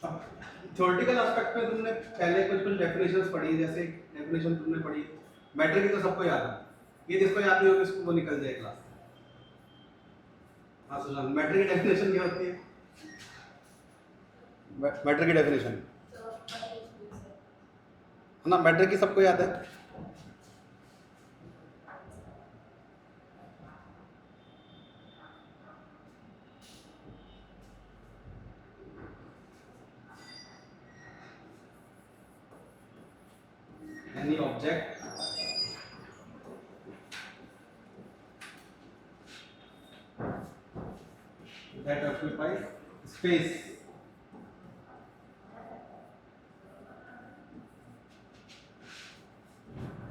Theoretical aspect में तुमने पहले कुछ कुछ डेफिनेशंस पढ़ी, जैसे डेफिनेशन तुमने पढ़ी मैटर की तो सबको याद है, ये जिसको याद नहीं होगी उसको वो निकल जाए क्लास। हाँ सुशांत, मैटर की डेफिनेशन क्या होती है? मैटर की डेफिनेशन है ना, मैटर की सबको याद है। Any object that occupies space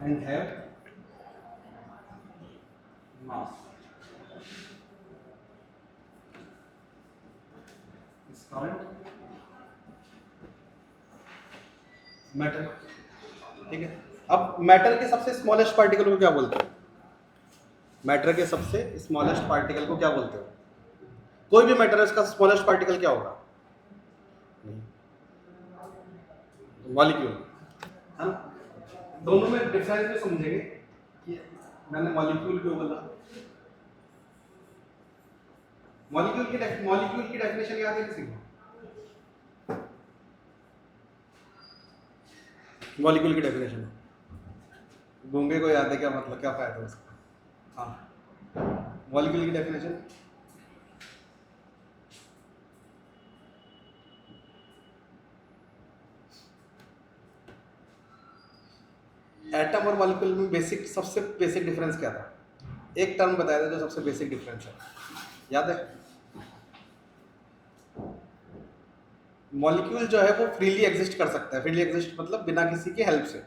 and have mass is called matter. ठीक है, अब मैटर के सबसे स्मॉलेस्ट पार्टिकल को क्या बोलते हैं? मैटर के सबसे स्मॉलेस्ट पार्टिकल को क्या बोलते हो? कोई भी मैटर है उसका स्मॉलेस्ट पार्टिकल क्या होगा? मॉलिक्यूल है ना। दोनों में डिफरेंस भी समझेंगे कि मैंने मॉलिक्यूल क्यों बोला। मॉलिक्यूल की डेफिनेशन याद है किसी को? मॉलिक्यूल की डेफिनेशन गूंगे को याद है क्या? मतलब क्या फायदा उसका? हाँ, मॉलिक्यूल की डेफिनेशन एटम और मॉलिक्यूल में बेसिक सबसे बेसिक डिफरेंस क्या था? एक टर्म बताया था जो सबसे बेसिक डिफरेंस है, याद है? मॉलिक्यूल जो है वो फ्रीली एग्जिस्ट कर सकता है। फ्रीली एग्जिस्ट मतलब बिना किसी के हेल्प से, है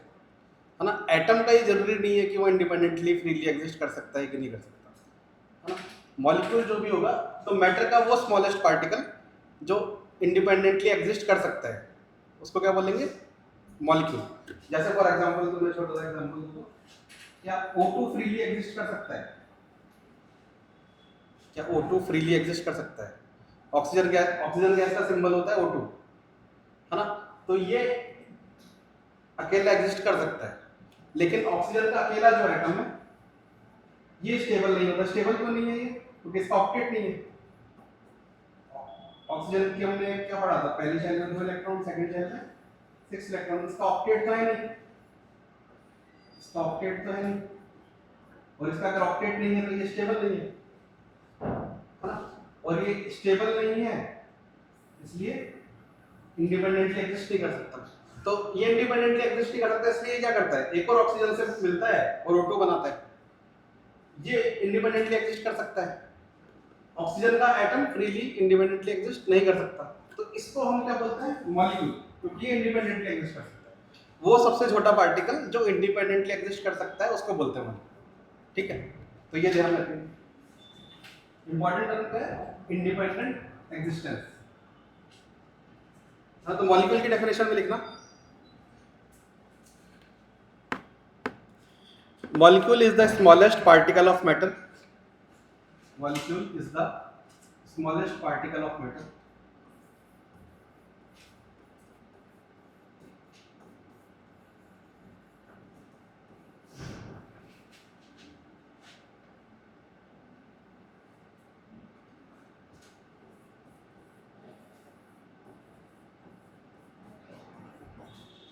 ना। एटम का ये जरूरी नहीं है कि वो इंडिपेंडेंटली फ्रीली एग्जिस्ट कर सकता है कि नहीं कर सकता, है ना। मॉलिक्यूल जो भी होगा, तो मैटर का वो स्मॉलेस्ट पार्टिकल जो इंडिपेंडेंटली एग्जिस्ट कर सकता है उसको क्या बोलेंगे? मॉलिक्यूल। जैसे फॉर एग्जांपल तुमने छोटा सा एग्जांपल दो, क्या O2 फ्रीली एग्जिस्ट कर सकता है? क्या O2 फ्रीली एग्जिस्ट कर सकता है? ऑक्सीजन गैस का सिंबल होता है O2, है ना। तो ये अकेला एग्जिस्ट कर सकता है, लेकिन ऑक्सीजन का अकेला जो एटम है ये स्टेबल नहीं होता। स्टेबल क्यों नहीं है ये? क्योंकि इसका ऑक्टेट नहीं है। ऑक्सीजन की हमने क्या पढ़ा था? पहली शेल में 2 इलेक्ट्रॉन, सेकंड शेल में 6 इलेक्ट्रॉन। इसका ऑक्टेट तो है नहीं, इसका ऑक्टेट तो है नहीं, और इसका अगर ऑक्टेट नहीं है तो ये स्टेबल नहीं है ना। और ये स्टेबल नहीं है इसलिए इंडिपेंडेंटली एग्जिस्ट नहीं कर सकता। तो ये इंडिपेंडेंटली एग्जिस्ट नहीं कर सकता, इसलिए क्या करता है? एक और ऑक्सीजन से मिलता है और O2 बनाता है। ये इंडिपेंडेंटली एग्जिस्ट कर सकता है। ऑक्सीजन का एटम फ्रीली इंडिपेंडेंटली एग्जिस्ट नहीं कर सकता, तो इसको हम क्या बोलते हैं? मॉलिक्यूल, क्योंकि ये इंडिपेंडेंटली एग्जिस्ट कर सकता है। वो सबसे छोटा पार्टिकल जो इंडिपेंडेंटली एग्जिस्ट कर सकता है उसको बोलते हैं मॉलिक्यूल। ठीक है, तो ये ध्यान रखें। इंपॉर्टेंट टर्म क्या है? Independent existence. हाँ, तो मॉलिक्यूल की डेफिनेशन में लिखना, molecule is the smallest particle of matter. Molecule is the smallest particle of matter.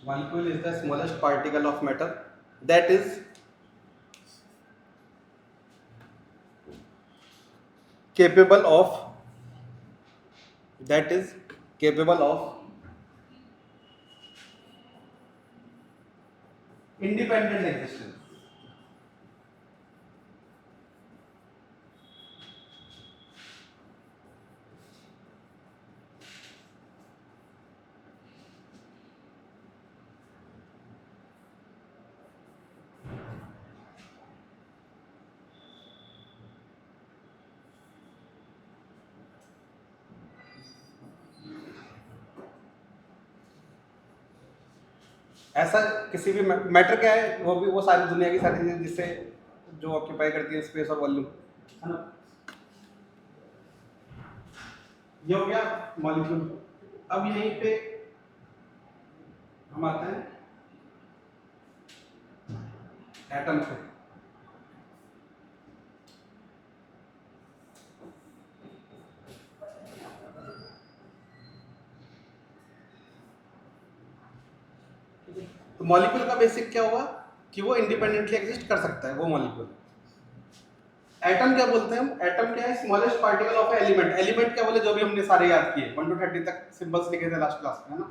Molecule is the smallest particle of matter that is capable of independent existence. ऐसा किसी भी matter क्या है? वो भी वो सारी दुनिया की सारी चीजें जिससे जो ऑक्यूपाई करती है स्पेस और वॉल्यूम, है ना। ये हो गया मॉलिक्यूल। अब यहीं पे हम आते हैं एटम पे। तो मॉलिक्यूल का बेसिक क्या हुआ कि वो इंडिपेंडेंटली एग्जिस्ट कर सकता है वो मॉलिक्यूल। एटम क्या बोलते हैं हम? एटम क्या है? Smallest particle of element. Element क्या बोले? जो भी हमने सारे याद किए 1 to 30 तक सिंबल्स लिखे थे लास्ट क्लास में, है ना?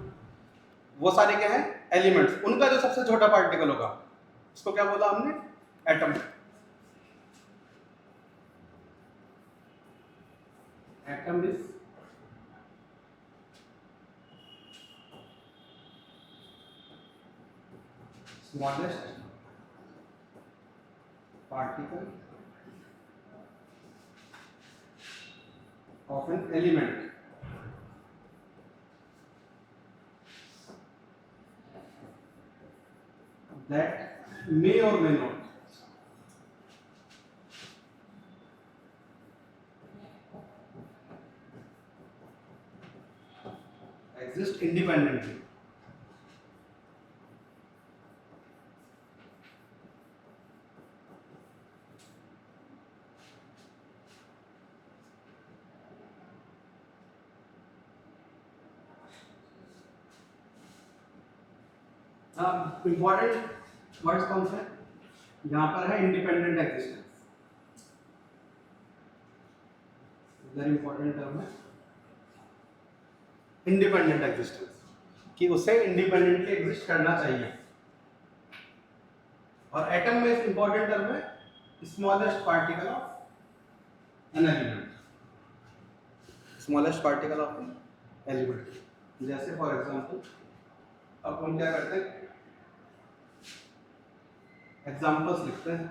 वो सारे क्या है? एलिमेंट्स। उनका जो सबसे छोटा पार्टिकल होगा उसको क्या बोला हमने? Atom. Atom is smallest particle of an element that may or may not exist independently. Important words कौन से हैं? यहाँ पर है independent existence, very important term है इंडिपेंडेंट एग्जिस्टेंस, कि उसे इंडिपेंडेंटली एग्जिस्ट करना चाहिए। और एटम में इंपॉर्टेंट टर्म है smallest particle of an element, smallest particle of an element. जैसे फॉर एग्जांपल अब हम क्या करते हैं, एग्जांपल्स लिखते हैं,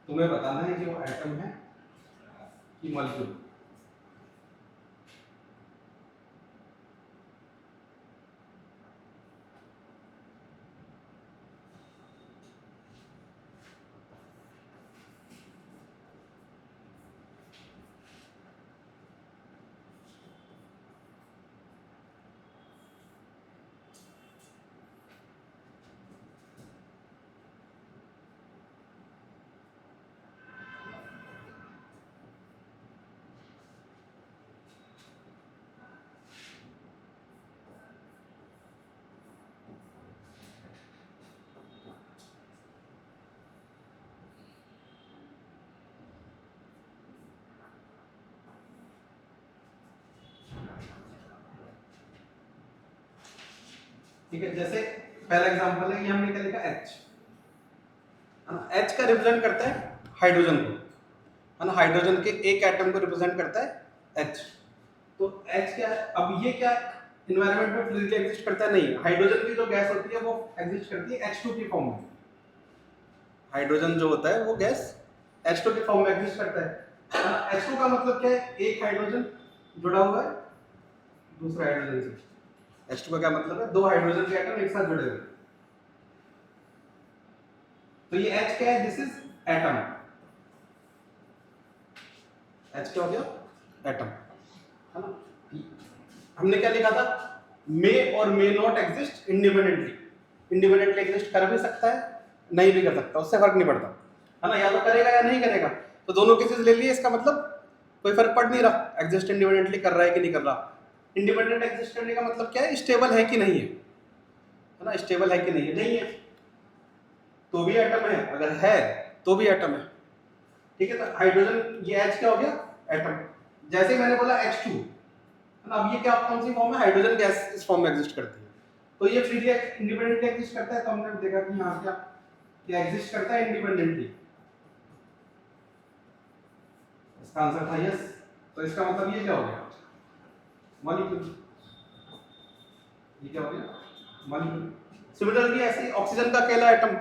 तुम्हें बताना है कि वो एटम है कि मॉलिक्यूल। ठीक है, जैसे पहला एग्जांपल है, ये हमने क्या लिखा? H, है ना? H का रिप्रेजेंट करता है हाइड्रोजन को, है ना? हाइड्रोजन के एक एटम को रिप्रेजेंट करता है H। तो H क्या है? अब ये क्या एनवायरनमेंट में फिजिकली एग्जिस्ट करता है? नहीं। हाइड्रोजन की जो गैस होती है वो एग्जिस्ट करती है H2 की फॉर्म में। हाइड्रोजन जो होता है वो गैस H2 की फॉर्म में एग्जिस्ट करता है। H2 का मतलब क्या है? एक हाइड्रोजन जुड़ा हुआ है दूसरा हाइड्रोजन से। H2 का क्या मतलब है? दो हाइड्रोजन के एटम एक साथ जुड़े हुए। तो ये H क्या है? This is atom. H क्या हो गया? एटम, है ना? हमने क्या लिखा था? मे और may not exist independently. Independently exist कर भी सकता है, नहीं भी कर सकता, उससे फर्क नहीं पड़ता, है ना? या तो करेगा या नहीं करेगा। तो दोनों केसेस ले लिए, इसका मतलब कोई फर्क पड़ नहीं रहा एग्जिस्ट इंडिपेंडेंटली कर रहा है कि नहीं कर रहा। इंडिपेंडेंट एग्जिस्ट करने का मतलब क्या है? स्टेबल है कि नहीं है ना? स्टेबल है कि नहीं है? नहीं है तो भी एटम है, अगर है तो भी एटम है। ठीक है, तो हाइड्रोजन ये H क्या हो गया? एटम। जैसे मैंने बोला H2, है ना? अब ये क्या कौन सी फॉर्म है? हाइड्रोजन गैस इस फॉर्म में एग्जिस्ट करती है। तो ये फ्रीली इंडिपेंडेंटली एग्जिस्ट करता है। तो हमने देखा कि यहाँ क्या एग्जिस्ट करता है इंडिपेंडेंटली। इसका आंसर था यस। तो इसका मतलब ये क्या हो गया? मॉलिक्यूल। ये क्या हो गया? मॉलिक्यूल। सिमिलरली ऐसे ऑक्सीजन का अकेला एटम,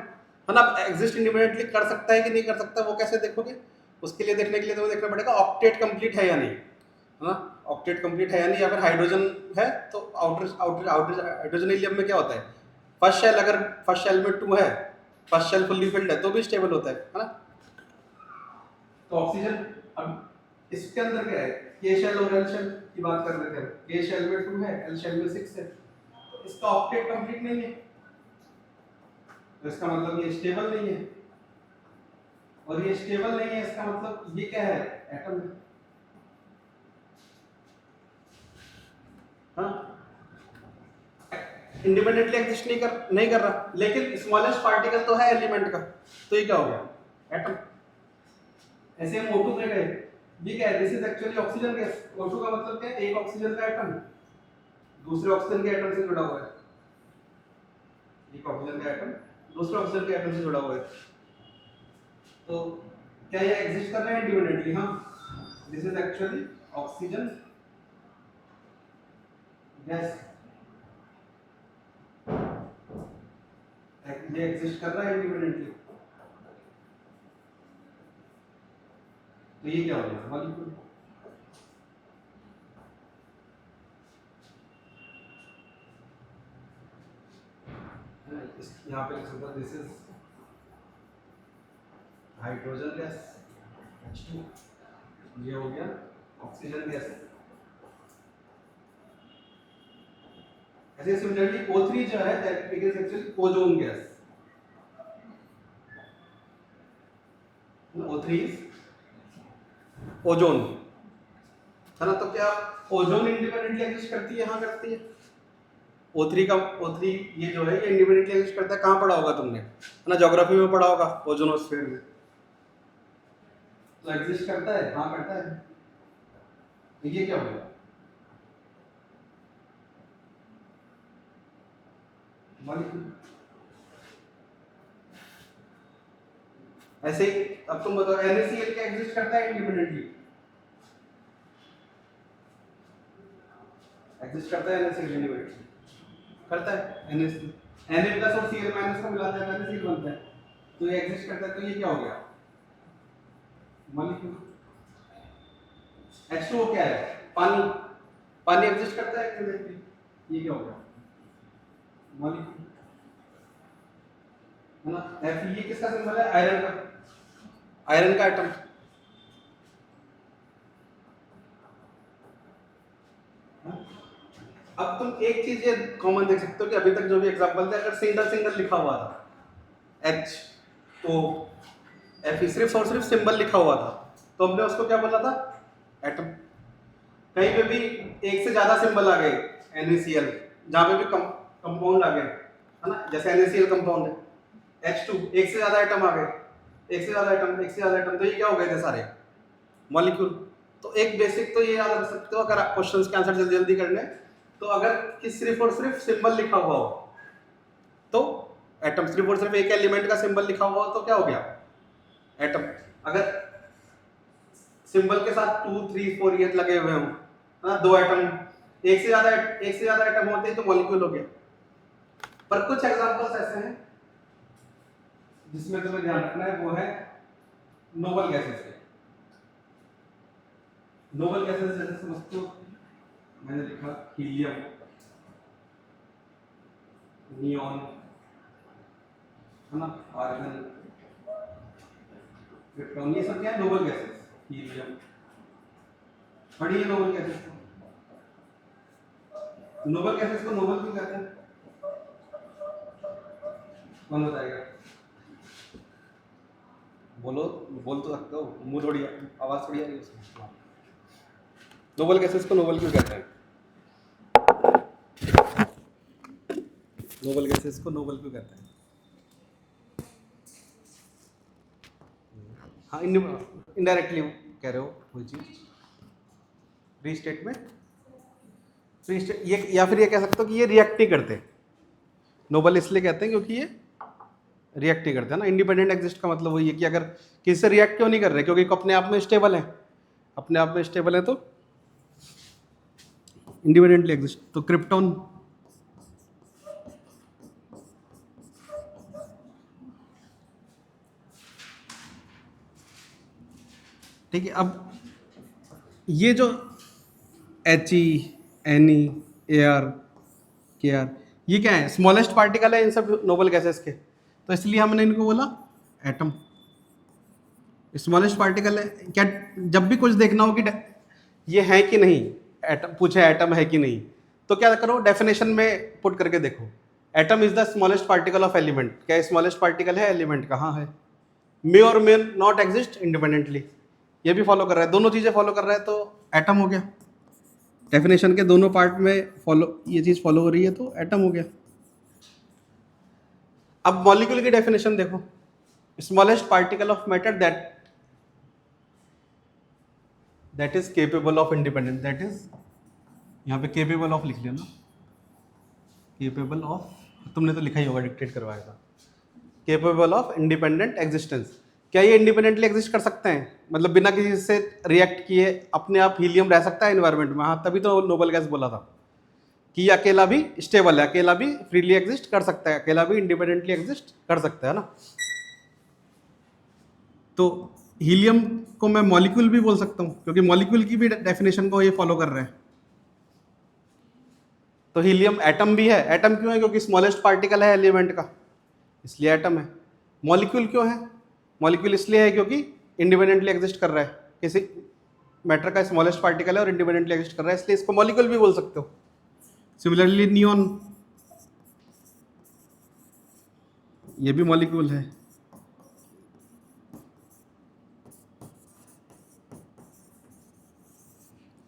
है ना, एग्जिस्ट इंडिपेंडेंटली कर सकता है कि नहीं कर सकता, वो कैसे देखोगे? उसके लिए देखने के लिए तुम्हें देखना पड़ेगा ऑक्टेट कंप्लीट है या नहीं, है ना? ऑक्टेट कंप्लीट है या नहीं, या फिर हाइड्रोजन है तो outer outer outer hydrogen helium में क्या होता है? फर्स्ट शेल, अगर फर्स्ट शेल में 2 है, फर्स्ट शेल फुल्ली फिल्ड है तो भी स्टेबल होता है ना? तो ऑक्सीजन, अब इसके अंदर क्या है, के शेल और एल शेल की बात कर रहे थे, के शेल में 2 है, एल शेल में 6 है, तो इसका ऑक्टेट कंप्लीट नहीं है, तो इसका मतलब ये स्टेबल नहीं है, और ये स्टेबल नहीं है इसका मतलब ये क्या है, एटम है। हाँ, इंडिपेंडेंटली एग्जिस्ट नहीं कर रहा, लेकिन स्मॉलेस्ट पार्टिकल तो है एलिमेंट का, तो ये क्या हो गया, एटम। ऐसे हम O2 पे गए, ये क्या है, this is actually oxygen gas. O2 का मतलब क्या है, एक ऑक्सीजन का एटम दूसरे ऑक्सीजन के एटम से जुड़ा हुआ है, एक ऑक्सीजन का एटम दूसरे ऑक्सीजन के एटम से जुड़ा हुआ है, तो क्या ये एग्जिस्ट कर रहा है इंडिपेंडेंटली? हाँ, this is actually oxygen gas, ये एग्जिस्ट कर रहा है इंडिपेंडेंटली, तो ये क्या हो गया, मॉलिक्यूल। यहाँ पे लिख सकता हूँ, this is hydrogen gas H2, ये हो गया ऑक्सीजन गैस। ऐसे सिमिलरली O3 जो है that is actually ozone gas, O3 is ozone, है ना। तो क्या ओजोन इंडिपेंडेंटली एग्जिस्ट करती है? हाँ करती है। O3 ये जो है ये इंडिपेंडेंटली एग्जिस्ट करता है, कहाँ पढ़ा होगा तुमने, है ना, ज्योग्राफी में पढ़ा होगा, ओजोनोस्फीयर में। तो एग्जिस्ट करता है, हाँ करता है। तो ये क्या होगा, मॉलिक्यूल। ऐसे ही अब तुम बताओ NaCl क्या एग्जिस्ट करता है इंडिपेंडेंटली? एग्जिस्ट करता है NaCl इंडिपेंडेंटली? करता है। Na+ और Cl- को मिलाते हैं NaCl बनता है, तो ये एग्जिस्ट करता है, तो ये क्या हो गया, मॉलिक्यूल। H2O क्या है, पानी एग्जिस्ट करता है इंडिपेंडेंटली, ये क्या हो गया, मॉलिक्यूल, है ना। Fe ये किसका सिंबल है, आयरन का एटम। अब तुम एक चीज ये कॉमन देख सकते हो कि अभी तक जो भी एग्जांपल थे, अगर सिंगल लिखा हुआ था HOFE, सिर्फ और सिर्फ सिंबल लिखा हुआ था, तो हमने उसको क्या बोला था, एटम। कहीं पे भी एक से ज्यादा सिंबल आ गए, NaCl, जहां पे भी कंपाउंड आ गए, है ना, जैसे NaCl कंपाउंड है, H2 एक से ज्यादा एटम आ गए, एक से ज्यादा एटम, तो ये क्या हो गए थे सारे, मॉलिक्यूल। तो एक बेसिक तो ये याद रख सकते हो, अगर आप क्वेश्चंस के आंसर जल्दी जल्दी करने, तो अगर कि सिर्फ और सिर्फ सिंबल लिखा हुआ हो तो एटम, सिर्फ और सिर्फ एक एलिमेंट का सिंबल लिखा हुआ हो तो क्या हो गया, एटम। अगर सिंबल के साथ 2 3 4 ये लगे हुए हों, ना, 2 एटम, एक से ज्यादा एटम होते हैं तो मॉलिक्यूल हो गया। पर कुछ एग्जांपल्स ऐसे हैं जिसमें तुम्हें ध्यान रखना है, वो है नोबल गैसेस के। नोबल गैसेस जैसे समझते हो, मैंने लिखा हीलियम, नियॉन, है ना, आर्गन, क्रिप्टॉन, ये सब क्या है, नोबल गैसेस। हीलियम पढ़िए, नोबल गैसेस को नोबल क्यों कहते हैं, कौन बताएगा? बोल तो सकते हो, मुंह थोड़ी, आवाज थोड़ी आ रही है उसमें। नोबल गैसेस को नोबल क्यों कहते हैं, नोबल गैसेस को नोबल क्यों कहते हैं? हाँ, इनडायरेक्टली कह रहे हो कोई चीज, रीस्टेट में ये, या फिर ये कह सकते हो कि ये रिएक्ट नहीं करते। नोबल इसलिए कहते हैं क्योंकि ये रिएक्ट नहीं करते, है ना। इंडिपेंडेंट एग्जिस्ट का मतलब वही है कि अगर किसी से रिएक्ट क्यों नहीं कर रहे, क्योंकि अपने आप में स्टेबल है, तो इंडिपेंडेंटली एग्जिस्ट। तो क्रिप्टॉन, ठीक है। अब ये जो He, Ne, Ar, Kr, ये क्या है, स्मॉलेस्ट पार्टिकल है इन सब नोबल गैसेस के, तो इसलिए हमने इनको बोला एटम। स्मॉलेस्ट पार्टिकल है क्या? जब भी कुछ देखना हो कि ये है कि नहीं, एटम पूछे एटम है कि नहीं, तो क्या करो, डेफिनेशन में पुट करके देखो, atom is the smallest particle of element. क्या स्मॉलेस्ट पार्टिकल है एलिमेंट का? हाँ है। मे और मे नॉट एग्जिस्ट इंडिपेंडेंटली, ये भी फॉलो कर रहा है, दोनों चीजें फॉलो कर रहा है, तो एटम हो गया। डेफिनेशन के दोनों पार्ट में फॉलो, ये चीज फॉलो हो रही है तो एटम हो गया। अब मॉलिक्यूल की डेफिनेशन देखो, smallest particle of matter that is capable of independent, that is यहाँ पे केपेबल ऑफ लिख लिया ना, केपेबल ऑफ, तुमने तो लिखा ही होगा, डिक्टेट करवाया था, केपेबल ऑफ इंडिपेंडेंट एग्जिस्टेंस। क्या ये इंडिपेंडेंटली एग्जिस्ट कर सकते हैं, मतलब बिना किसी से रिएक्ट किए अपने आप हीलियम रह सकता है एनवायरनमेंट में? हाँ, तभी तो नोबल गैस बोला था कि ये अकेला भी स्टेबल है, अकेला भी फ्रीली एग्जिस्ट कर सकता है, अकेला भी इंडिपेंडेंटली एग्जिस्ट कर सकता है ना। तो हीलियम को मैं मॉलिक्यूल भी बोल सकता हूँ, क्योंकि मॉलिक्यूल की भी डेफिनेशन को ये फॉलो कर रहे हैं। तो हीलियम एटम भी है। एटम क्यों है? क्योंकि स्मॉलेस्ट पार्टिकल है एलिमेंट का, इसलिए एटम है। मॉलिक्यूल क्यों है? मॉलिक्यूल इसलिए है क्योंकि इंडिपेंडेंटली एग्जिस्ट कर रहा है, किसी मैटर का स्मॉलेस्ट पार्टिकल है और इंडिपेंडेंटली एग्जिस्ट कर रहा है, इसलिए इसको मॉलिक्यूल भी बोल सकते हो। सिमिलरली नियॉन, ये भी मॉलिक्यूल है।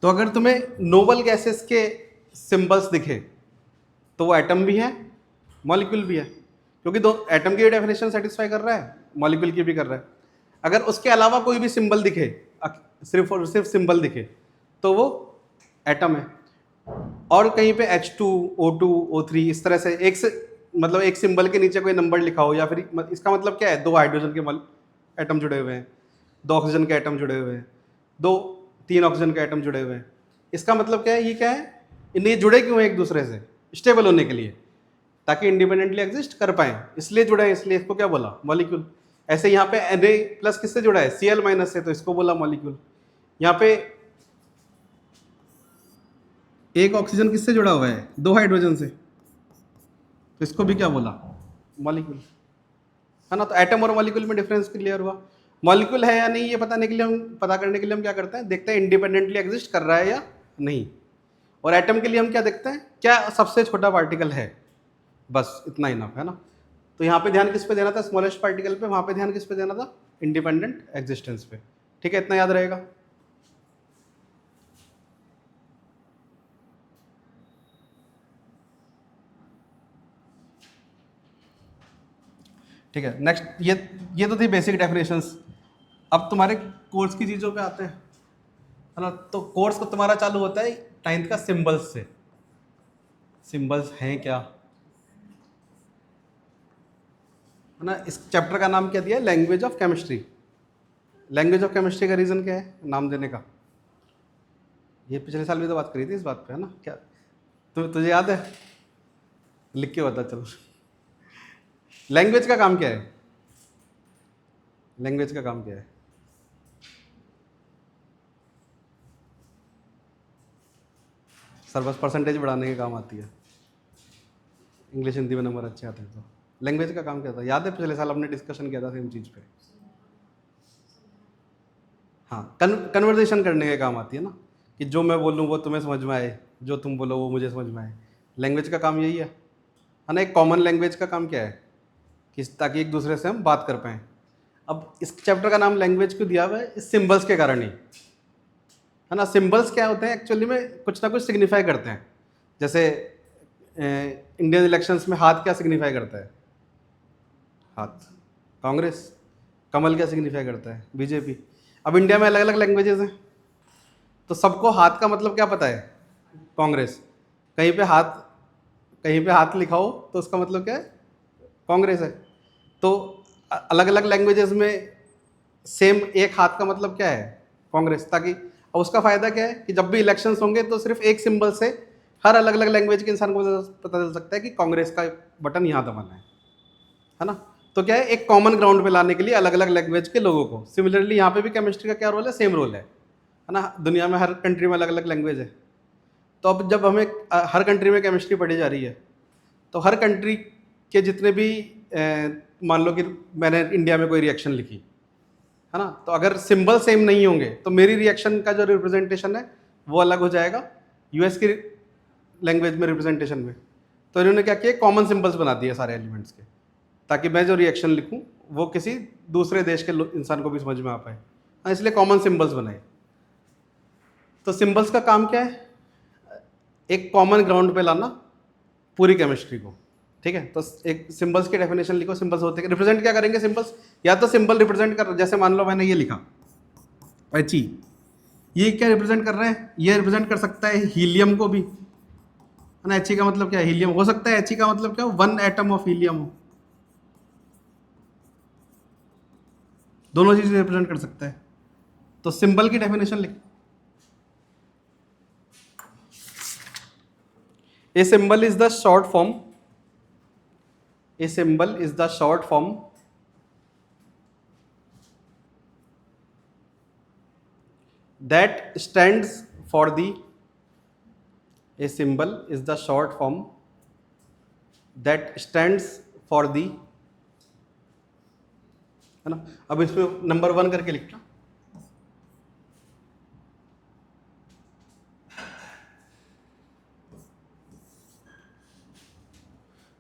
तो अगर तुम्हें नोबल गैसेस के सिंबल्स दिखे तो वो एटम भी है, मॉलिक्यूल भी है, क्योंकि दो एटम की डेफिनेशन सेटिस्फाई कर रहा है, मॉलिक्यूल की भी कर रहा है। अगर उसके अलावा कोई भी सिंबल दिखे, सिर्फ और सिर्फ सिंबल दिखे, तो वो एटम है। और कहीं पे H2, O2, O3 इस तरह से एक से, मतलब एक सिंबल के नीचे कोई नंबर लिखा हो, या फिर इसका मतलब क्या है, दो हाइड्रोजन के एटम जुड़े हुए हैं, दो ऑक्सीजन के एटम जुड़े हुए हैं, तीन ऑक्सीजन के एटम जुड़े हुए हैं, इसका मतलब क्या है, ये क्या है, इन्हें जुड़े क्यों है एक दूसरे से? स्टेबल होने के लिए, ताकि इंडिपेंडेंटली एग्जिस्ट कर पाए, इसलिए जुड़े हैं, इसलिए इसको क्या बोला, मॉलिक्यूल। ऐसे यहाँ पे Na+ किससे जुड़ा है, Cl- से, तो इसको बोला मॉलिक्यूल। यहाँ पे एक ऑक्सीजन किससे जुड़ा हुआ है, दो हाइड्रोजन से, तो इसको भी क्या बोला, मॉलिक्यूल, है ना। तो एटम और मॉलिक्यूल में डिफरेंस क्लियर हुआ। मॉलिक्यूल है या नहीं ये पता करने के लिए हम क्या करते हैं, देखते हैं इंडिपेंडेंटली एग्जिस्ट कर रहा है या नहीं। और एटम के लिए हम क्या देखते हैं, क्या सबसे छोटा पार्टिकल है, बस इतना ही इनफ है ना। तो यहाँ पे ध्यान किस पे देना था, स्मॉलेस्ट पार्टिकल पे, वहाँ पे ध्यान किस पे देना था, इंडिपेंडेंट एग्जिस्टेंस पे। ठीक है, इतना याद रहेगा। ठीक है, नेक्स्ट, ये तो थी बेसिक डेफिनेशंस। अब तुम्हारे कोर्स की चीज़ों पे आते हैं, है ना। तो कोर्स को तुम्हारा चालू होता है 9th का सिंबल्स से। सिंबल्स हैं क्या, है ना। इस चैप्टर का नाम क्या दिया है, language of chemistry. Language of chemistry का रीज़न क्या है नाम देने का? ये पिछले साल भी तो बात करी थी इस बात पे, है ना। क्या तुझे याद है, लिख के बता चलो। लैंग्वेज का काम क्या है, लैंग्वेज का काम क्या है? सर बस परसेंटेज बढ़ाने के काम आती है, इंग्लिश हिंदी में नंबर अच्छे आते हैं। तो लैंग्वेज का काम क्या था, याद है पिछले साल हमने डिस्कशन किया था सेम चीज़ पे। हाँ, कन्वर्सेशन करने के काम आती है ना, कि जो मैं बोलूँ वो तुम्हें समझ में आए, जो तुम बोलो वो मुझे समझ में आए। लैंग्वेज का काम यही है ना। एक कॉमन लैंग्वेज का काम क्या है, कि ताकि एक दूसरे से हम बात कर पाएँ। अब इस चैप्टर का नाम लैंग्वेज क्यों दिया हुआ है, इस सिम्बल्स के कारण ही, है ना। सिम्बल्स क्या होते हैं एक्चुअली में, कुछ ना कुछ सिग्निफाई करते हैं। जैसे इंडियन इलेक्शंस में हाथ क्या सिग्निफाई करता है, हाथ कांग्रेस, कमल क्या सिग्निफाई करता है, बीजेपी। अब इंडिया में अलग अलग लैंग्वेजेस हैं, तो सबको हाथ का मतलब क्या पता है, कांग्रेस। कहीं पे हाथ लिखा हो तो उसका मतलब क्या है, कांग्रेस है। तो अलग अलग लैंग्वेजेस में सेम एक हाथ का मतलब क्या है, कांग्रेस। ताकि और उसका फ़ायदा क्या है कि जब भी इलेक्शंस होंगे तो सिर्फ एक सिंबल से हर अलग अलग लैंग्वेज के इंसान को पता चल सकता है कि कांग्रेस का बटन यहाँ दबाना है ना। तो क्या है, एक कॉमन ग्राउंड पे लाने के लिए अलग अलग लैंग्वेज के लोगों को। सिमिलरली यहाँ पे भी केमिस्ट्री का क्या रोल है, सेम रोल है ना। दुनिया में हर कंट्री में अलग अलग लैंग्वेज है। तो अब जब हमें हर कंट्री में केमिस्ट्री पढ़ी जा रही है, तो हर कंट्री के जितने भी मान लो कि मैंने इंडिया में कोई रिएक्शन लिखी, है ना। तो अगर सिंबल सेम नहीं होंगे तो मेरी रिएक्शन का जो रिप्रेजेंटेशन है वो अलग हो जाएगा यूएस की लैंग्वेज में रिप्रेजेंटेशन में। तो इन्होंने क्या किया, कॉमन सिंबल्स बना दिए सारे एलिमेंट्स के, ताकि मैं जो रिएक्शन लिखूं वो किसी दूसरे देश के इंसान को भी समझ में आ पाए। हाँ, इसलिए कॉमन सिंबल्स बनाए। तो सिंबल्स का काम क्या है, एक कॉमन ग्राउंड पे लाना पूरी केमिस्ट्री को। ठीक है, तो एक सिंबल्स की डेफिनेशन लिखो। सिंबल्स होते हैं, रिप्रेजेंट क्या करेंगे सिंबल्स, या तो सिंबल रिप्रेजेंट कर, जैसे मान लो मैंने ये लिखा एच, ये क्या रिप्रेजेंट कर रहे हैं, ये रिप्रेजेंट कर सकता है हीलियम को भी, है ना। एच का मतलब क्या है, हीलियम हो सकता है। एच का मतलब क्या हो, 1 एटम ऑफ हीलियम हो। दोनों चीजें रिप्रेजेंट कर सकता है। तो सिंबल की डेफिनेशन लिख, a symbol is the short form, a symbol is the short form that stands for the, a symbol is the short form that stands for the, है ना। अब इसमें नंबर 1 करके लिखना,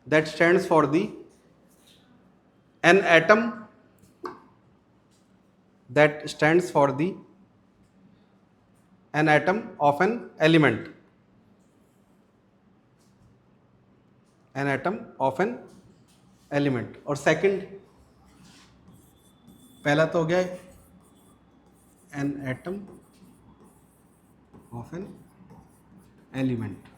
that stands for the an atom, that stands for the an atom of an element, an atom of an element। और second, पहला तो हो गया an atom of an element,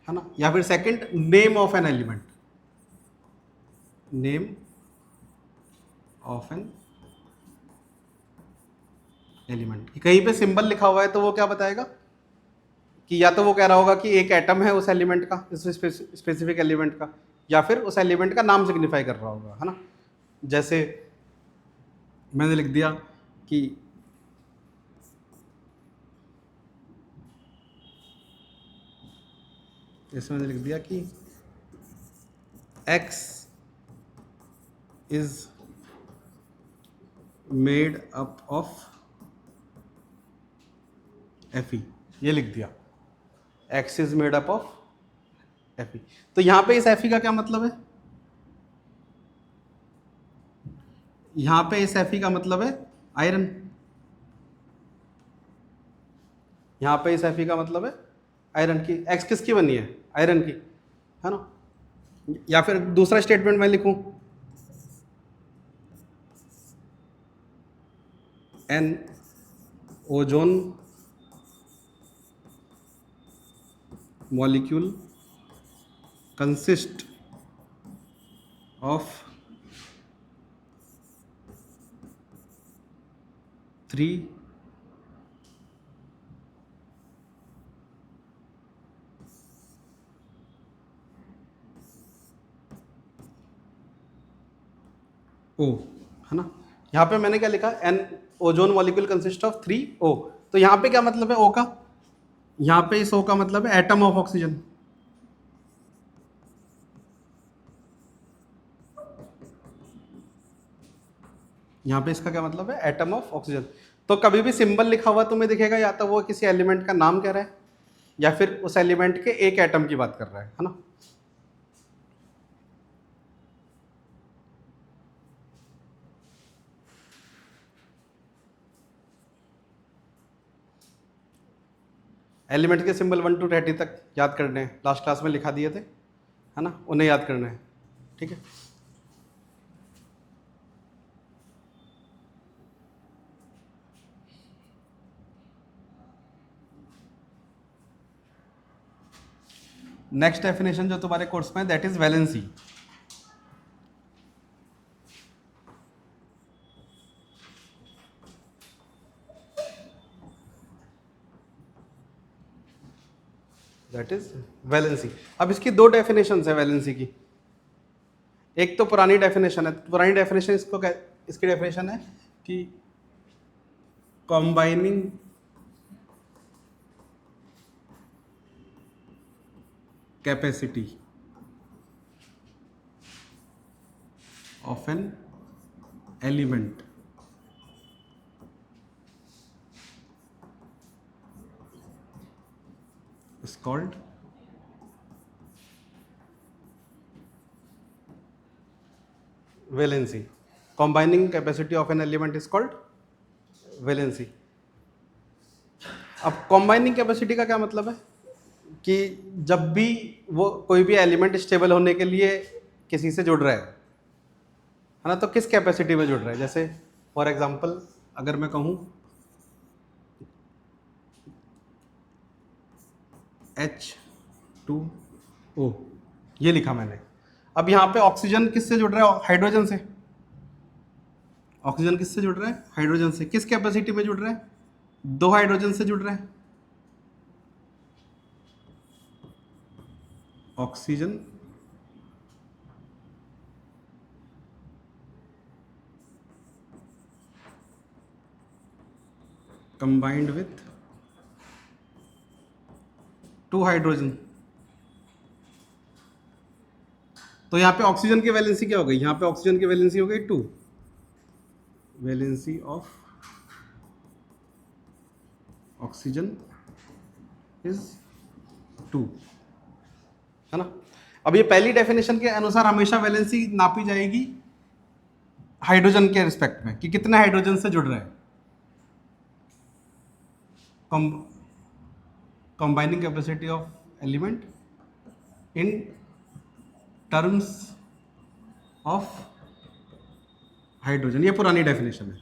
है ना। या फिर second, name of an element, name of an element. कहीं पे सिंबल लिखा हुआ है तो वो क्या बताएगा कि या तो वो कह रहा होगा कि एक एटम है उस एलिमेंट का, इस स्पेसिफिक एलिमेंट का, या फिर उस एलिमेंट का नाम सिग्निफाई कर रहा होगा, है ना। जैसे मैंने लिख दिया कि इसमें मैंने लिख दिया कि X is made up of Fe, ये लिख दिया X is made up of Fe। तो यहां पे इस Fe का क्या मतलब है, यहां पे इस Fe का मतलब है आयरन, यहां पे इस Fe का मतलब है आयरन की। X किसकी बनी है, आयरन की, है ना। या फिर दूसरा स्टेटमेंट मैं लिखूं, an ozone molecule consist of 3 O, है ना। यहाँ पे मैंने क्या लिखा, an ozone molecule consist of 3 O। तो यहाँ पे क्या मतलब है O का, यहाँ पे इस O का मतलब है एटम ऑफ ऑक्सीजन। यहाँ पे इसका क्या मतलब है, एटम ऑफ ऑक्सीजन। तो कभी भी सिंबल लिखा हुआ तुम्हें दिखेगा, या तो वो किसी एलिमेंट का नाम कह रहा है या फिर उस एलिमेंट के एक एटम की बात कर रहा है ना। एलिमेंट के सिंबल 1 to 30 तक याद करने हैं, लास्ट क्लास में लिखा दिए थे, है ना, उन्हें याद करना है। ठीक है, नेक्स्ट डेफिनेशन जो तुम्हारे कोर्स में, that is valency. That is valency. अब इसकी दो डेफिनेशन है वैलेंसी की। एक तो पुरानी डेफिनेशन है, पुरानी डेफिनेशन इसकी डेफिनेशन है कि combining capacity of an element is called valency. Combining capacity of an element is called valency. अब कॉम्बाइनिंग कैपेसिटी का क्या मतलब है कि जब भी वो कोई भी एलिमेंट स्टेबल होने के लिए किसी से जुड़ रहा है ना, तो किस कैपेसिटी में जुड़ रहा है। जैसे फॉर एग्जांपल अगर मैं कहूँ H2O, ये लिखा मैंने। अब यहाँ पे ऑक्सीजन किससे जुड़ रहा है? हाइड्रोजन से। ऑक्सीजन किससे जुड़ रहा है? हाइड्रोजन से। किस कैपेसिटी में जुड़ रहा है? 2 हाइड्रोजन से जुड़ रहा है। Oxygen combined with 2 hydrogen. तो यहाँ पे ऑक्सीजन की वैलेंसी क्या हो गई? यहाँ पे ऑक्सीजन की वैलेंसी हो गई 2, वैलेंसी ऑफ ऑक्सीजन इज 2, है ना। अब ये पहली डेफिनेशन के अनुसार हमेशा वैलेंसी नापी जाएगी हाइड्रोजन के रिस्पेक्ट में कि कितने हाइड्रोजन से जुड़ रहे हैं। Combining capacity of element in terms of hydrogen, ये पुरानी डेफिनेशन है।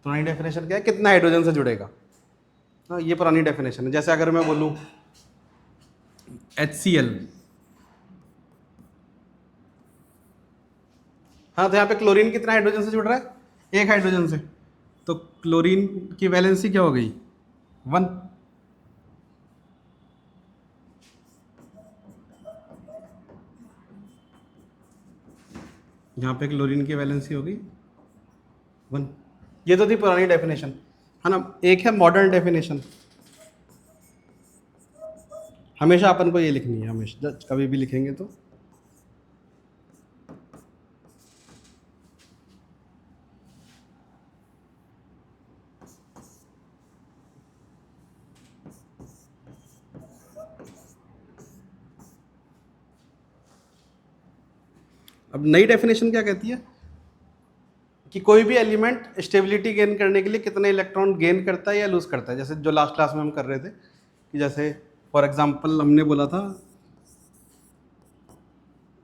पुरानी डेफिनेशन क्या है? कितना हाइड्रोजन से जुड़ेगा। हाँ, ये पुरानी डेफिनेशन है। जैसे अगर मैं बोलूं HCl, हाँ, तो यहाँ पे क्लोरीन कितना हाइड्रोजन से जुड़ रहा है? 1 हाइड्रोजन से। तो क्लोरीन की वैलेंसी क्या हो गई? 1। यहाँ पे क्लोरीन की वैलेंसी हो गई 1। ये तो थी पुरानी डेफिनेशन, है ना। एक है मॉडर्न डेफिनेशन। हमेशा अपन को ये लिखनी है, हमेशा कभी भी लिखेंगे तो अब नई डेफिनेशन क्या कहती है कि कोई भी एलिमेंट स्टेबिलिटी गेन करने के लिए कितने इलेक्ट्रॉन गेन करता है या लूज करता है। जैसे जो लास्ट क्लास में हम कर रहे थे कि जैसे फॉर एग्जांपल हमने बोला था,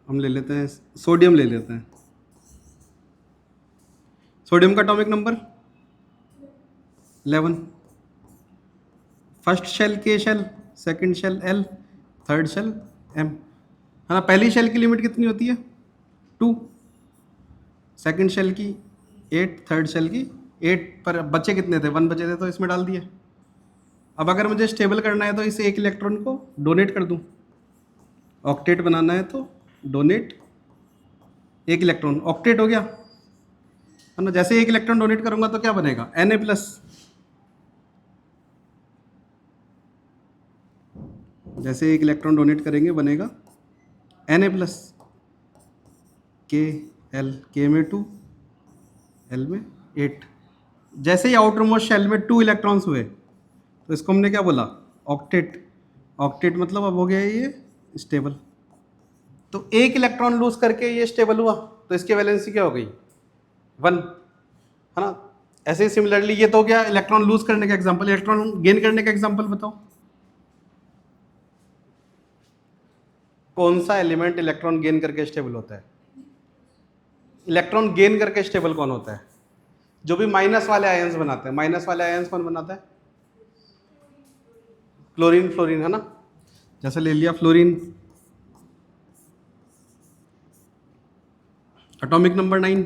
हम ले लेते हैं सोडियम, ले लेते हैं सोडियम का atomic number 11, first shell K shell, second shell L, third shell M, है ना। पहली शेल की लिमिट कितनी होती है? 2, सेकंड शेल की 8, थर्ड शेल की 8, पर बचे कितने थे? 1 बचे थे, तो इसमें डाल दिए। अब अगर मुझे स्टेबल करना है तो इस 1 इलेक्ट्रॉन को डोनेट कर दूं। ऑक्टेट बनाना है तो डोनेट 1 इलेक्ट्रॉन, ऑक्टेट हो गया, है ना। जैसे 1 इलेक्ट्रॉन डोनेट करूंगा तो क्या बनेगा? Na+। जैसे 1 इलेक्ट्रॉन डोनेट करेंगे बनेगा Na+, KL, K में 2, L में 8। जैसे ही आउटर मोस्ट शेल में 2 इलेक्ट्रॉन्स हुए तो इसको हमने क्या बोला? ऑक्टेट। ऑक्टेट मतलब अब हो गया ये स्टेबल। तो 1 इलेक्ट्रॉन लूज करके ये स्टेबल हुआ, तो इसकी वैलेंसी क्या हो गई? 1, है ना। ऐसे ही सिमिलरली ये तो हो गया इलेक्ट्रॉन लूज करने का एग्जांपल। इलेक्ट्रॉन गेन करने का एग्जांपल बताओ। कौन सा एलिमेंट इलेक्ट्रॉन गेन करके स्टेबल होता है? इलेक्ट्रॉन गेन करके स्टेबल कौन होता है? जो भी माइनस वाले आयंस बनाते हैं। माइनस वाले आयंस कौन बनाता है? क्लोरीन, फ्लोरीन, है ना। जैसे ले लिया fluorine, atomic number 9,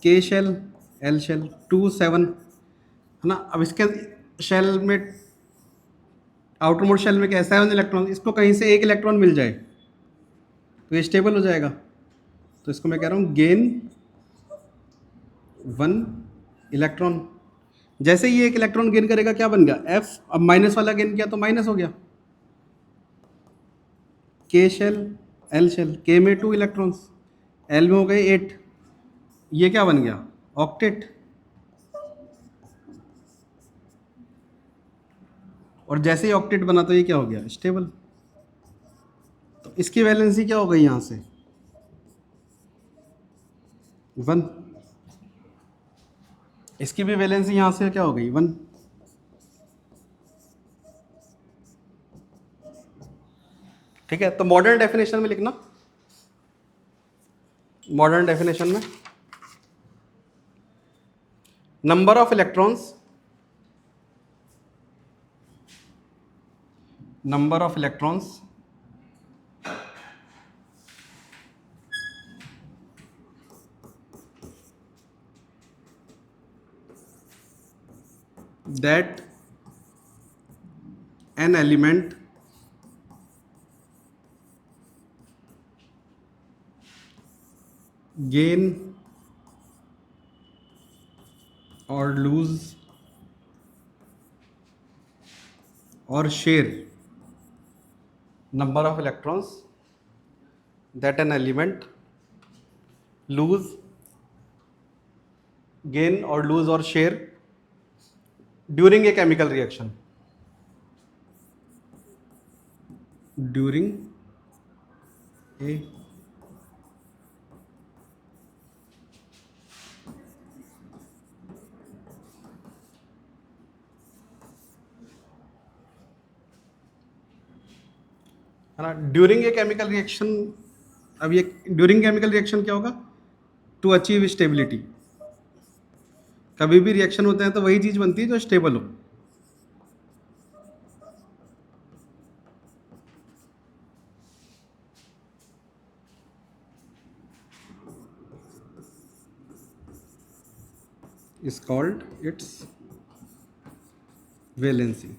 K shell, L shell, 2, 7, है ना। अब इसके शेल में, आउटर मोस्ट शेल में क्या है? 7 इलेक्ट्रॉन। इसको कहीं से 1 इलेक्ट्रॉन मिल जाए तो ये स्टेबल हो जाएगा। तो इसको मैं कह रहा हूँ गेन 1 इलेक्ट्रॉन। जैसे ही 1 इलेक्ट्रॉन गेन करेगा क्या बन गया? F। अब माइनस वाला गेन किया तो माइनस हो गया। K shell, L shell, K में 2 इलेक्ट्रॉन्स, L में हो गए 8, ये क्या बन गया, ऑक्टेट। और जैसे ही ऑक्टेट बना तो ये क्या हो गया, स्टेबल। तो इसकी वैलेंसी क्या हो गई यहाँ से, 1। इसकी भी वैलेंसी यहाँ से क्या हो गई, 1। ठीक है, तो मॉडर्न डेफिनेशन में लिखना, मॉडर्न डेफिनेशन में number of electrons, number of electrons that an element gain or lose or share, number of electrons that an element lose, gain or lose or share during a chemical reaction, during a है ना, during a chemical reaction. अब ये during chemical reaction क्या होगा, to achieve stability. कभी भी reaction होते हैं तो वही चीज बनती है जो स्टेबल हो। is called its valency।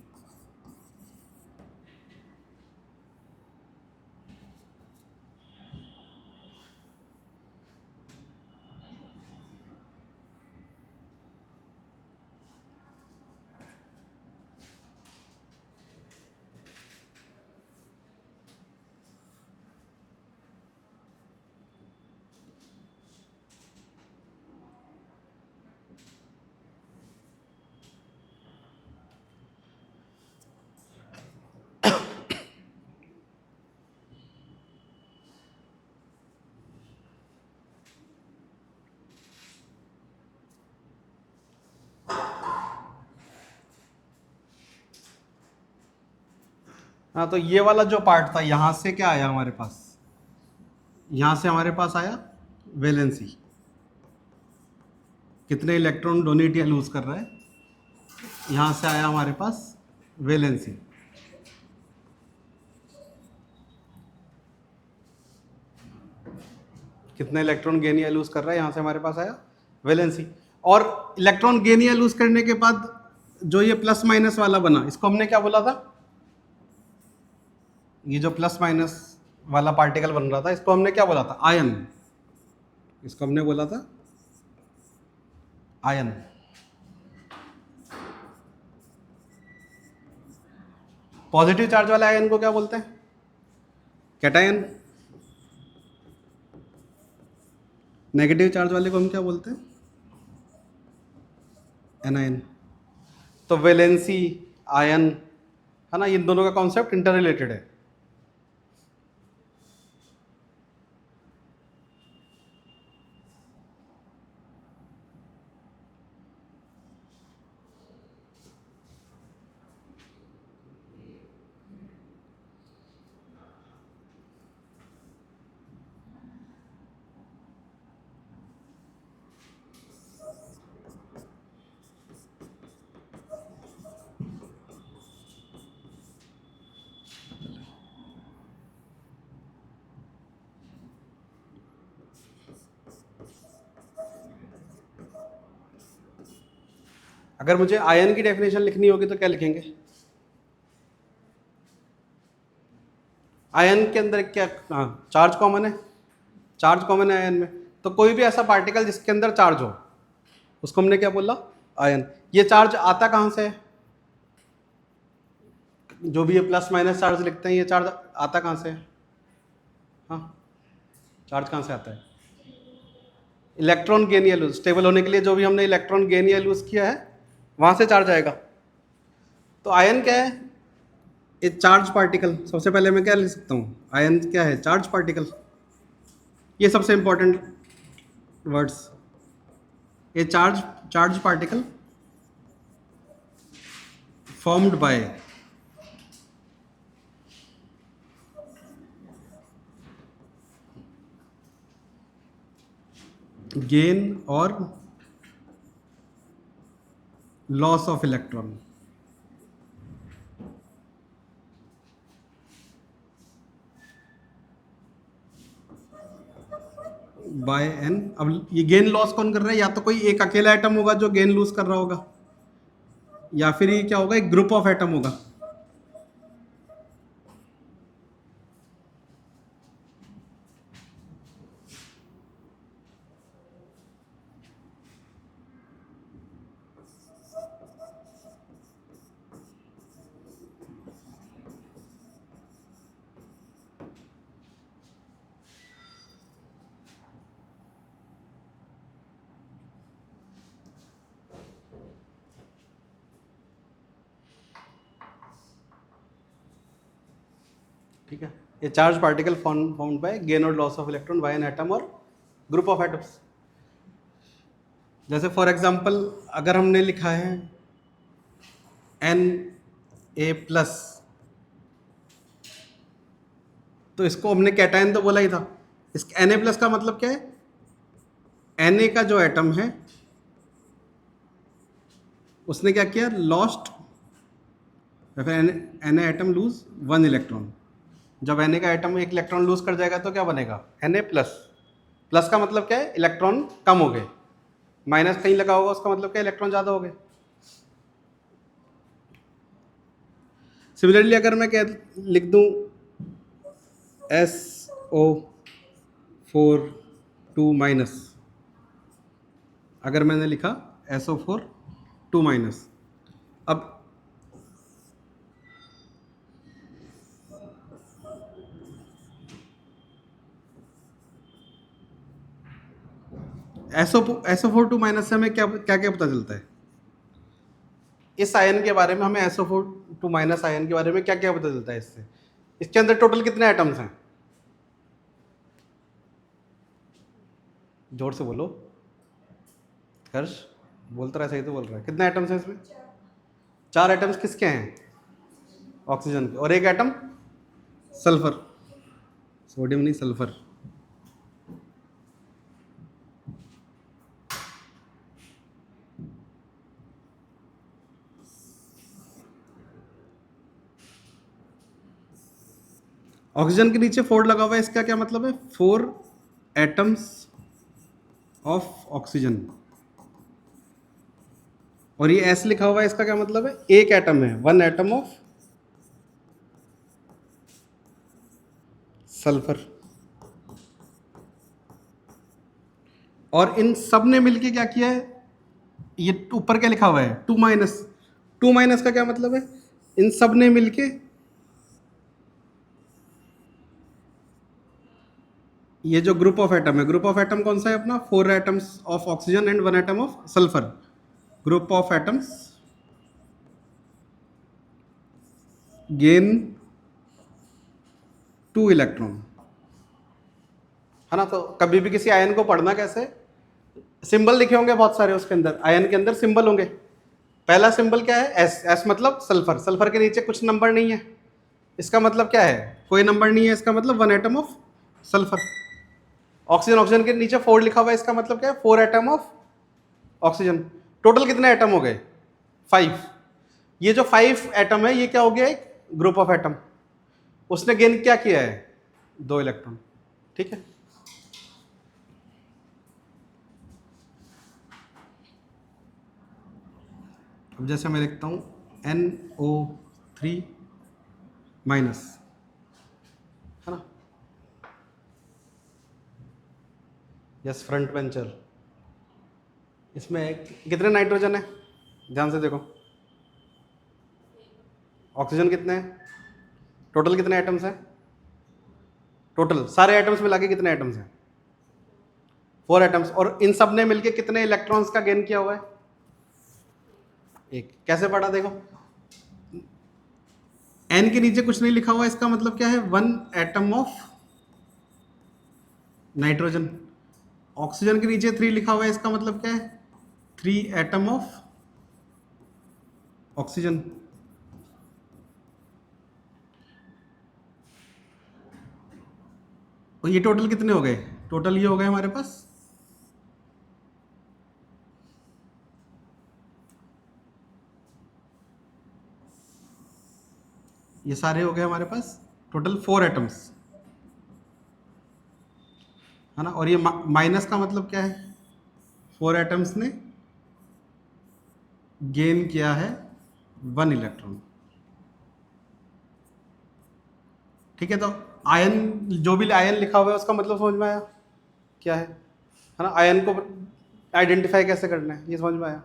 हाँ, तो ये वाला जो पार्ट था यहां से क्या आया हमारे पास, यहां से हमारे पास आया वैलेंसी, कितने इलेक्ट्रॉन डोनेट या लूज कर रहा है। यहां से आया हमारे पास वैलेंसी, कितने इलेक्ट्रॉन गेन या लूज कर रहा है, यहां से हमारे पास आया वैलेंसी। और इलेक्ट्रॉन गेन या लूज करने के बाद जो ये प्लस माइनस वाला बना, इसको हमने क्या बोला था, ये जो प्लस माइनस वाला पार्टिकल बन रहा था इसको हमने क्या बोला था, आयन। इसको हमने बोला था आयन। पॉजिटिव चार्ज वाले आयन को क्या बोलते हैं, कैटायन। नेगेटिव चार्ज वाले को हम क्या बोलते हैं, एनायन। तो वैलेंसी, आयन, है ना, इन दोनों का कॉन्सेप्ट इंटर रिलेटेड है। अगर मुझे आयन की डेफिनेशन लिखनी होगी तो क्या लिखेंगे, आयन के अंदर क्या, हाँ चार्ज कॉमन है, चार्ज कॉमन है आयन में। तो कोई भी ऐसा पार्टिकल जिसके अंदर चार्ज हो उसको हमने क्या बोला, आयन। ये चार्ज आता कहाँ से है, जो भी ये प्लस माइनस चार्ज लिखते हैं ये चार्ज आता कहाँ से है, हाँ चार्ज कहाँ से आता है, इलेक्ट्रॉन गेन या लूज, स्टेबल होने के लिए जो भी हमने इलेक्ट्रॉन गेन या लूज किया है वहां से चार्ज आएगा। तो आयन क्या है? ए चार्ज पार्टिकल। सबसे पहले मैं क्या लिख सकता हूँ? आयन क्या है? Charge particle. ये सबसे important words. A charge particle formed by gain or loss of electron by an. अब ये गेन लॉस कौन कर रहा है? या तो कोई एक अकेला एटम होगा जो गेन लूज कर रहा होगा, या फिर ये क्या होगा? एक ग्रुप ऑफ एटम होगा। ठीक है, ये charge particle formed by gain और loss of electron by an atom और ग्रुप ऑफ एटम्स। जैसे फॉर एग्जांपल अगर हमने लिखा है Na+, तो इसको हमने कैटायन तो बोला ही था। इस Na+ का मतलब क्या है? Na का जो एटम है उसने क्या किया? लॉस्ट, या फिर Na एटम लूज 1 इलेक्ट्रॉन। जब Na का एटम एक इलेक्ट्रॉन लूज कर जाएगा तो क्या बनेगा? Na+। प्लस का मतलब क्या है? इलेक्ट्रॉन कम हो गए। माइनस कहीं लगा होगा उसका मतलब क्या? इलेक्ट्रॉन ज्यादा हो गए। सिमिलरली अगर मैं क्या लिख दूं SO4 2-, अगर मैंने लिखा SO4 2-, अब SO4 2- से हमें क्या क्या क्या पता चलता है? इस आयन के बारे में हमें SO4 2- आयन के बारे में क्या क्या पता चलता है इससे? इसके अंदर टोटल कितने एटम्स हैं? जोर से बोलो हर्ष, बोलता रहा, सही तो बोल रहा है। कितने एटम्स हैं इसमें? 4 एटम्स किसके हैं? ऑक्सीजन के। और एक एटम सल्फर, सोडियम नहीं सल्फर। ऑक्सीजन के नीचे 4 लगा हुआ है, इसका क्या मतलब है? 4 एटम्स ऑफ ऑक्सीजन। और ये एस लिखा हुआ है, इसका क्या मतलब है? एक एटम है, 1 एटम ऑफ सल्फर। और इन सब ने मिलके क्या किया है? ये ऊपर क्या लिखा हुआ है? 2- का क्या मतलब है? इन सब ने मिलके ये जो ग्रुप ऑफ एटम है, ग्रुप ऑफ एटम कौन सा है अपना? 4 atoms of oxygen and 1 atom of sulphur. Group of atoms gain 2 electron, है ना? तो कभी भी किसी आयन को पढ़ना कैसे? सिंबल लिखे होंगे बहुत सारे उसके अंदर, आयन के अंदर सिंबल होंगे। पहला सिंबल क्या है? एस। एस मतलब सल्फर। सल्फर के नीचे कुछ नंबर नहीं है, इसका मतलब क्या है? कोई नंबर नहीं है, इसका मतलब 1 atom of sulphur. Oxygen, oxygen के नीचे 4 लिखा हुआ है, इसका मतलब क्या है? 4 एटम ऑफ ऑक्सीजन। टोटल कितने एटम हो गए? 5। ये जो 5 एटम है ये क्या हो गया? एक ग्रुप ऑफ एटम। उसने गेन क्या किया है? 2 इलेक्ट्रॉन। ठीक है, अब जैसे मैं लिखता हूं NO3-, है ना? Yes, front venture. इसमें कितने नाइट्रोजन है? ध्यान से देखो। ऑक्सीजन कितने हैं? टोटल कितने एटम्स हैं? टोटल सारे एटम्स मिला के कितने एटम्स हैं? 4 एटम्स, और इन सब ने मिलके कितने इलेक्ट्रॉन्स का गेन किया हुआ है? एक। कैसे पढ़ा देखो, एन के नीचे कुछ नहीं लिखा हुआ, इसका मतलब क्या है? 1 एटम ऑफ नाइट्रोजन। ऑक्सीजन के नीचे 3 लिखा हुआ है, इसका मतलब क्या है? 3 एटम ऑफ ऑक्सीजन। और ये टोटल कितने हो गए? टोटल ये हो गए हमारे पास, ये सारे हो गए हमारे पास टोटल 4 एटम्स, है ना। और ये माइनस का मतलब क्या है? 4 एटम्स ने गेन किया है 1 इलेक्ट्रॉन। ठीक है, तो आयन, जो भी आयन लिखा हुआ है उसका मतलब समझ में आया क्या है ना। आयन को आइडेंटिफाई कैसे करना है ये समझ में आया।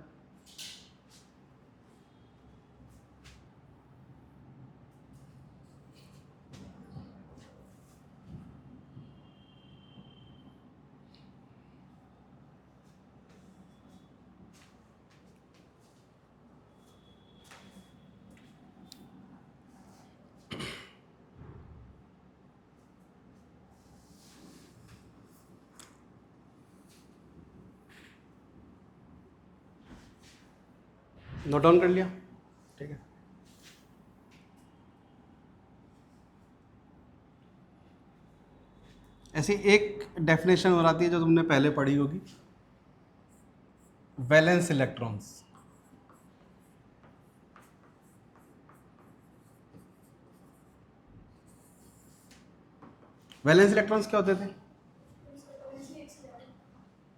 नोट डाउन कर लिया? ठीक है। ऐसी एक डेफिनेशन हो जाती है जो तुमने पहले पढ़ी होगी, वैलेंस इलेक्ट्रॉन्स। वैलेंस इलेक्ट्रॉन्स क्या होते थे?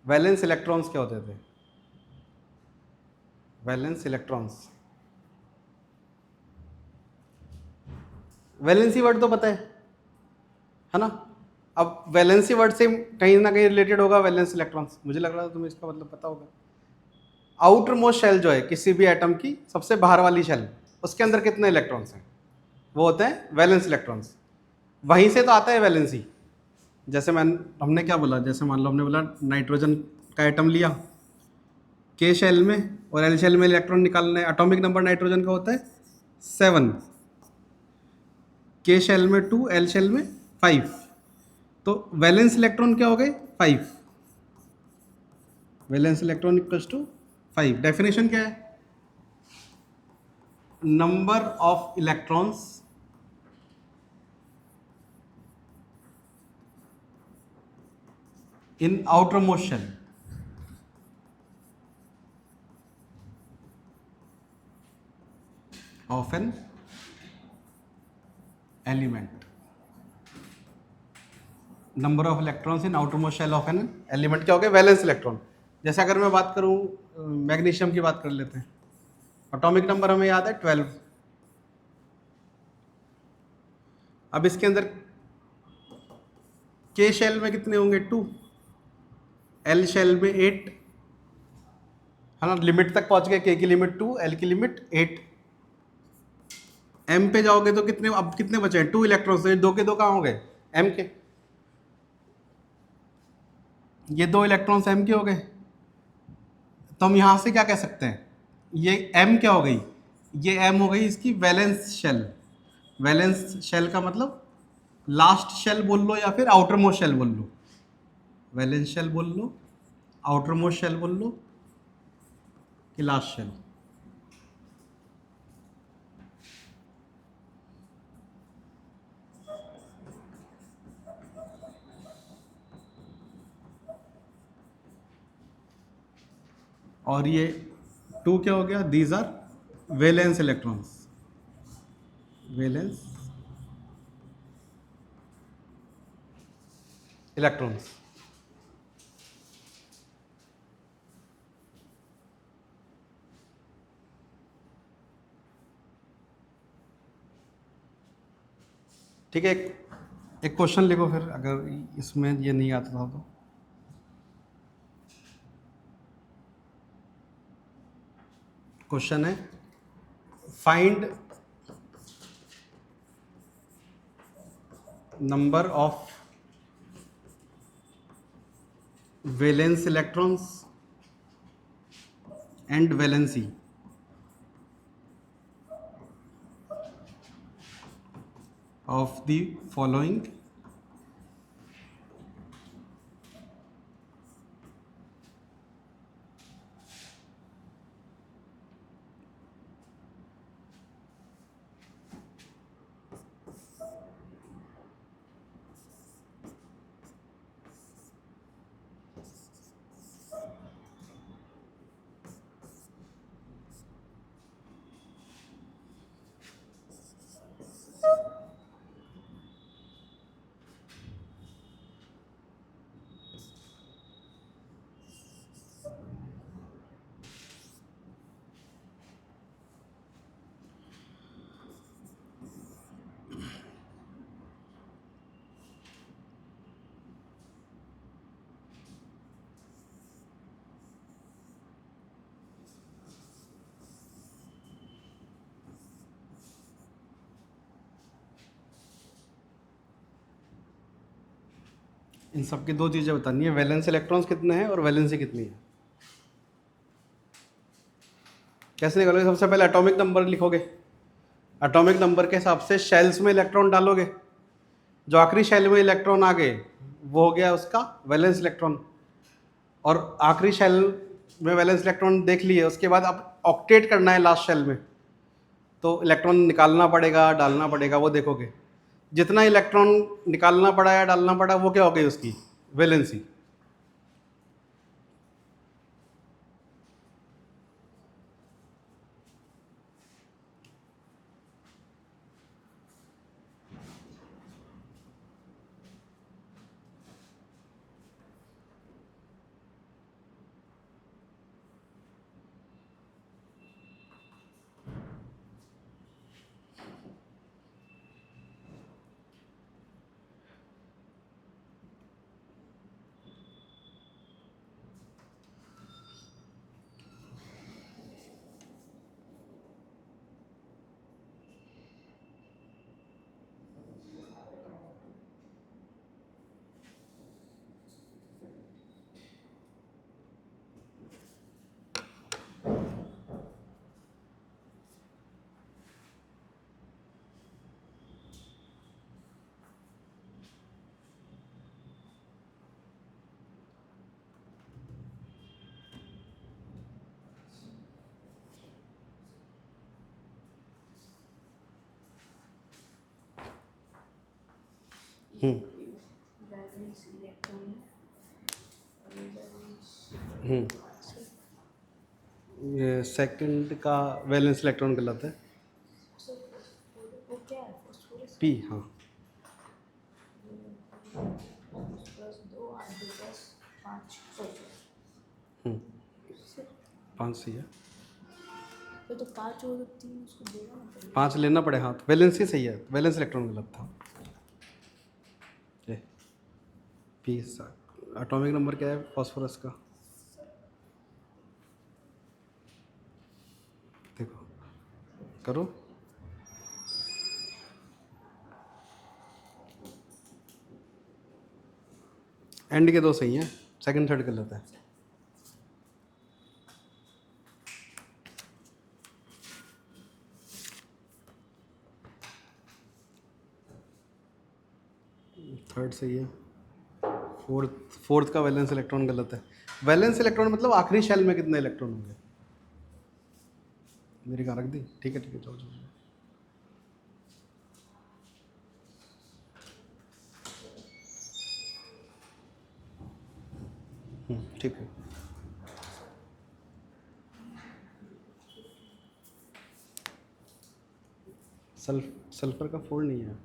वैलेंस इलेक्ट्रॉन्स क्या होते थे? वैलेंस इलेक्ट्रॉन्स, वैलेंसी वर्ड तो पता है ना। अब वैलेंसी वर्ड से कहीं ना कहीं रिलेटेड होगा वैलेंस इलेक्ट्रॉन्स, मुझे लग रहा था तुम्हें इसका मतलब पता होगा। आउटर मोस्ट शेल जो है किसी भी एटम की, सबसे बाहर वाली शेल, उसके अंदर कितने इलेक्ट्रॉन्स हैं? वो होते हैं वैलेंस इलेक्ट्रॉन्स। वहीं से तो आता है वैलेंसी। जैसे हमने क्या बोला, जैसे मान लो हमने बोला नाइट्रोजन का एटम लिया के शेल में, और एल शेल में इलेक्ट्रॉन निकालना है। एटॉमिक नंबर नाइट्रोजन का होता है 7, के शेल में 2, एल शेल में 5। तो वैलेंस इलेक्ट्रॉन क्या हो गए? 5। Valence electron equals to 5। Definition क्या है? Number of electrons in outermost shell of an element. Number of electrons in outermost shell of an element क्या हो गया? Valence electron. जैसे अगर मैं बात करूं, मैग्नीशियम की बात कर लेते हैं, एटॉमिक नंबर हमें याद है 12। अब इसके अंदर के शेल में कितने होंगे? 2, एल शेल में 8, है ना। लिमिट तक पहुंच गए, के की लिमिट 2, एल की लिमिट 8। एम पे जाओगे तो कितने, अब कितने बचे हैं? 2 इलेक्ट्रॉन्स। ये 2 के 2 कहाँ हो गए? एम के। ये 2 इलेक्ट्रॉन्स एम के हो गए। तो हम यहां से क्या कह सकते हैं? ये एम क्या हो गई? ये एम हो गई इसकी वैलेंस शेल। वैलेंस शेल का मतलब लास्ट शेल बोल लो या फिर आउटर मोस्ट शेल बोल लो। वैलेंस शेल बोल लो, आउटर मोस्ट शेल बोल लो, कि लास्ट शेल। और ये 2 क्या हो गया? These are valence electrons. Valence electrons. ठीक है, एक क्वेश्चन लिखो फिर, अगर इसमें ये नहीं आता था तो। क्वेश्चन है, find number of valence electrons and valency of the following इन सब की दो चीज़ें बतानी है, वैलेंस इलेक्ट्रॉन्स कितने हैं और वैलेंसी कितनी है। कैसे निकालोगे? सबसे पहले एटॉमिक नंबर लिखोगे, एटॉमिक नंबर के हिसाब से शेल्स में इलेक्ट्रॉन डालोगे, जो आखिरी शेल में इलेक्ट्रॉन आ गए वो हो गया उसका वैलेंस इलेक्ट्रॉन, और आखिरी शेल में वैलेंस इलेक्ट्रॉन देख लिए, उसके बाद अब ऑक्टेट करना है लास्ट शेल में, तो इलेक्ट्रॉन निकालना पड़ेगा डालना पड़ेगा, वो देखोगे। जितना इलेक्ट्रॉन निकालना पड़ा या डालना पड़ा वो क्या हो गई उसकी वैलेंसी। ये सेकंड का वैलेंस इलेक्ट्रॉन कहलाता है पी। हाँ, पाँच सही है, तो पाँच और तीन उसको देना पड़ेगा। पाँच लेना पड़े। हाँ, वैलेंसी सही है, वैलेंस इलेक्ट्रॉन गलत था। पी एटॉमिक नंबर क्या है फास्फोरस का? देखो करो, एंड के दो सही हैं, सेकंड थर्ड गलत है। थर्ड सही है, फोर्थ का वैलेंस इलेक्ट्रॉन गलत है। वैलेंस इलेक्ट्रॉन मतलब आखिरी शेल में कितने इलेक्ट्रॉन होंगे। मेरी कहाँ रख दी? ठीक है जाओ जाओ। ठीक है। सल्फर का 4 नहीं है।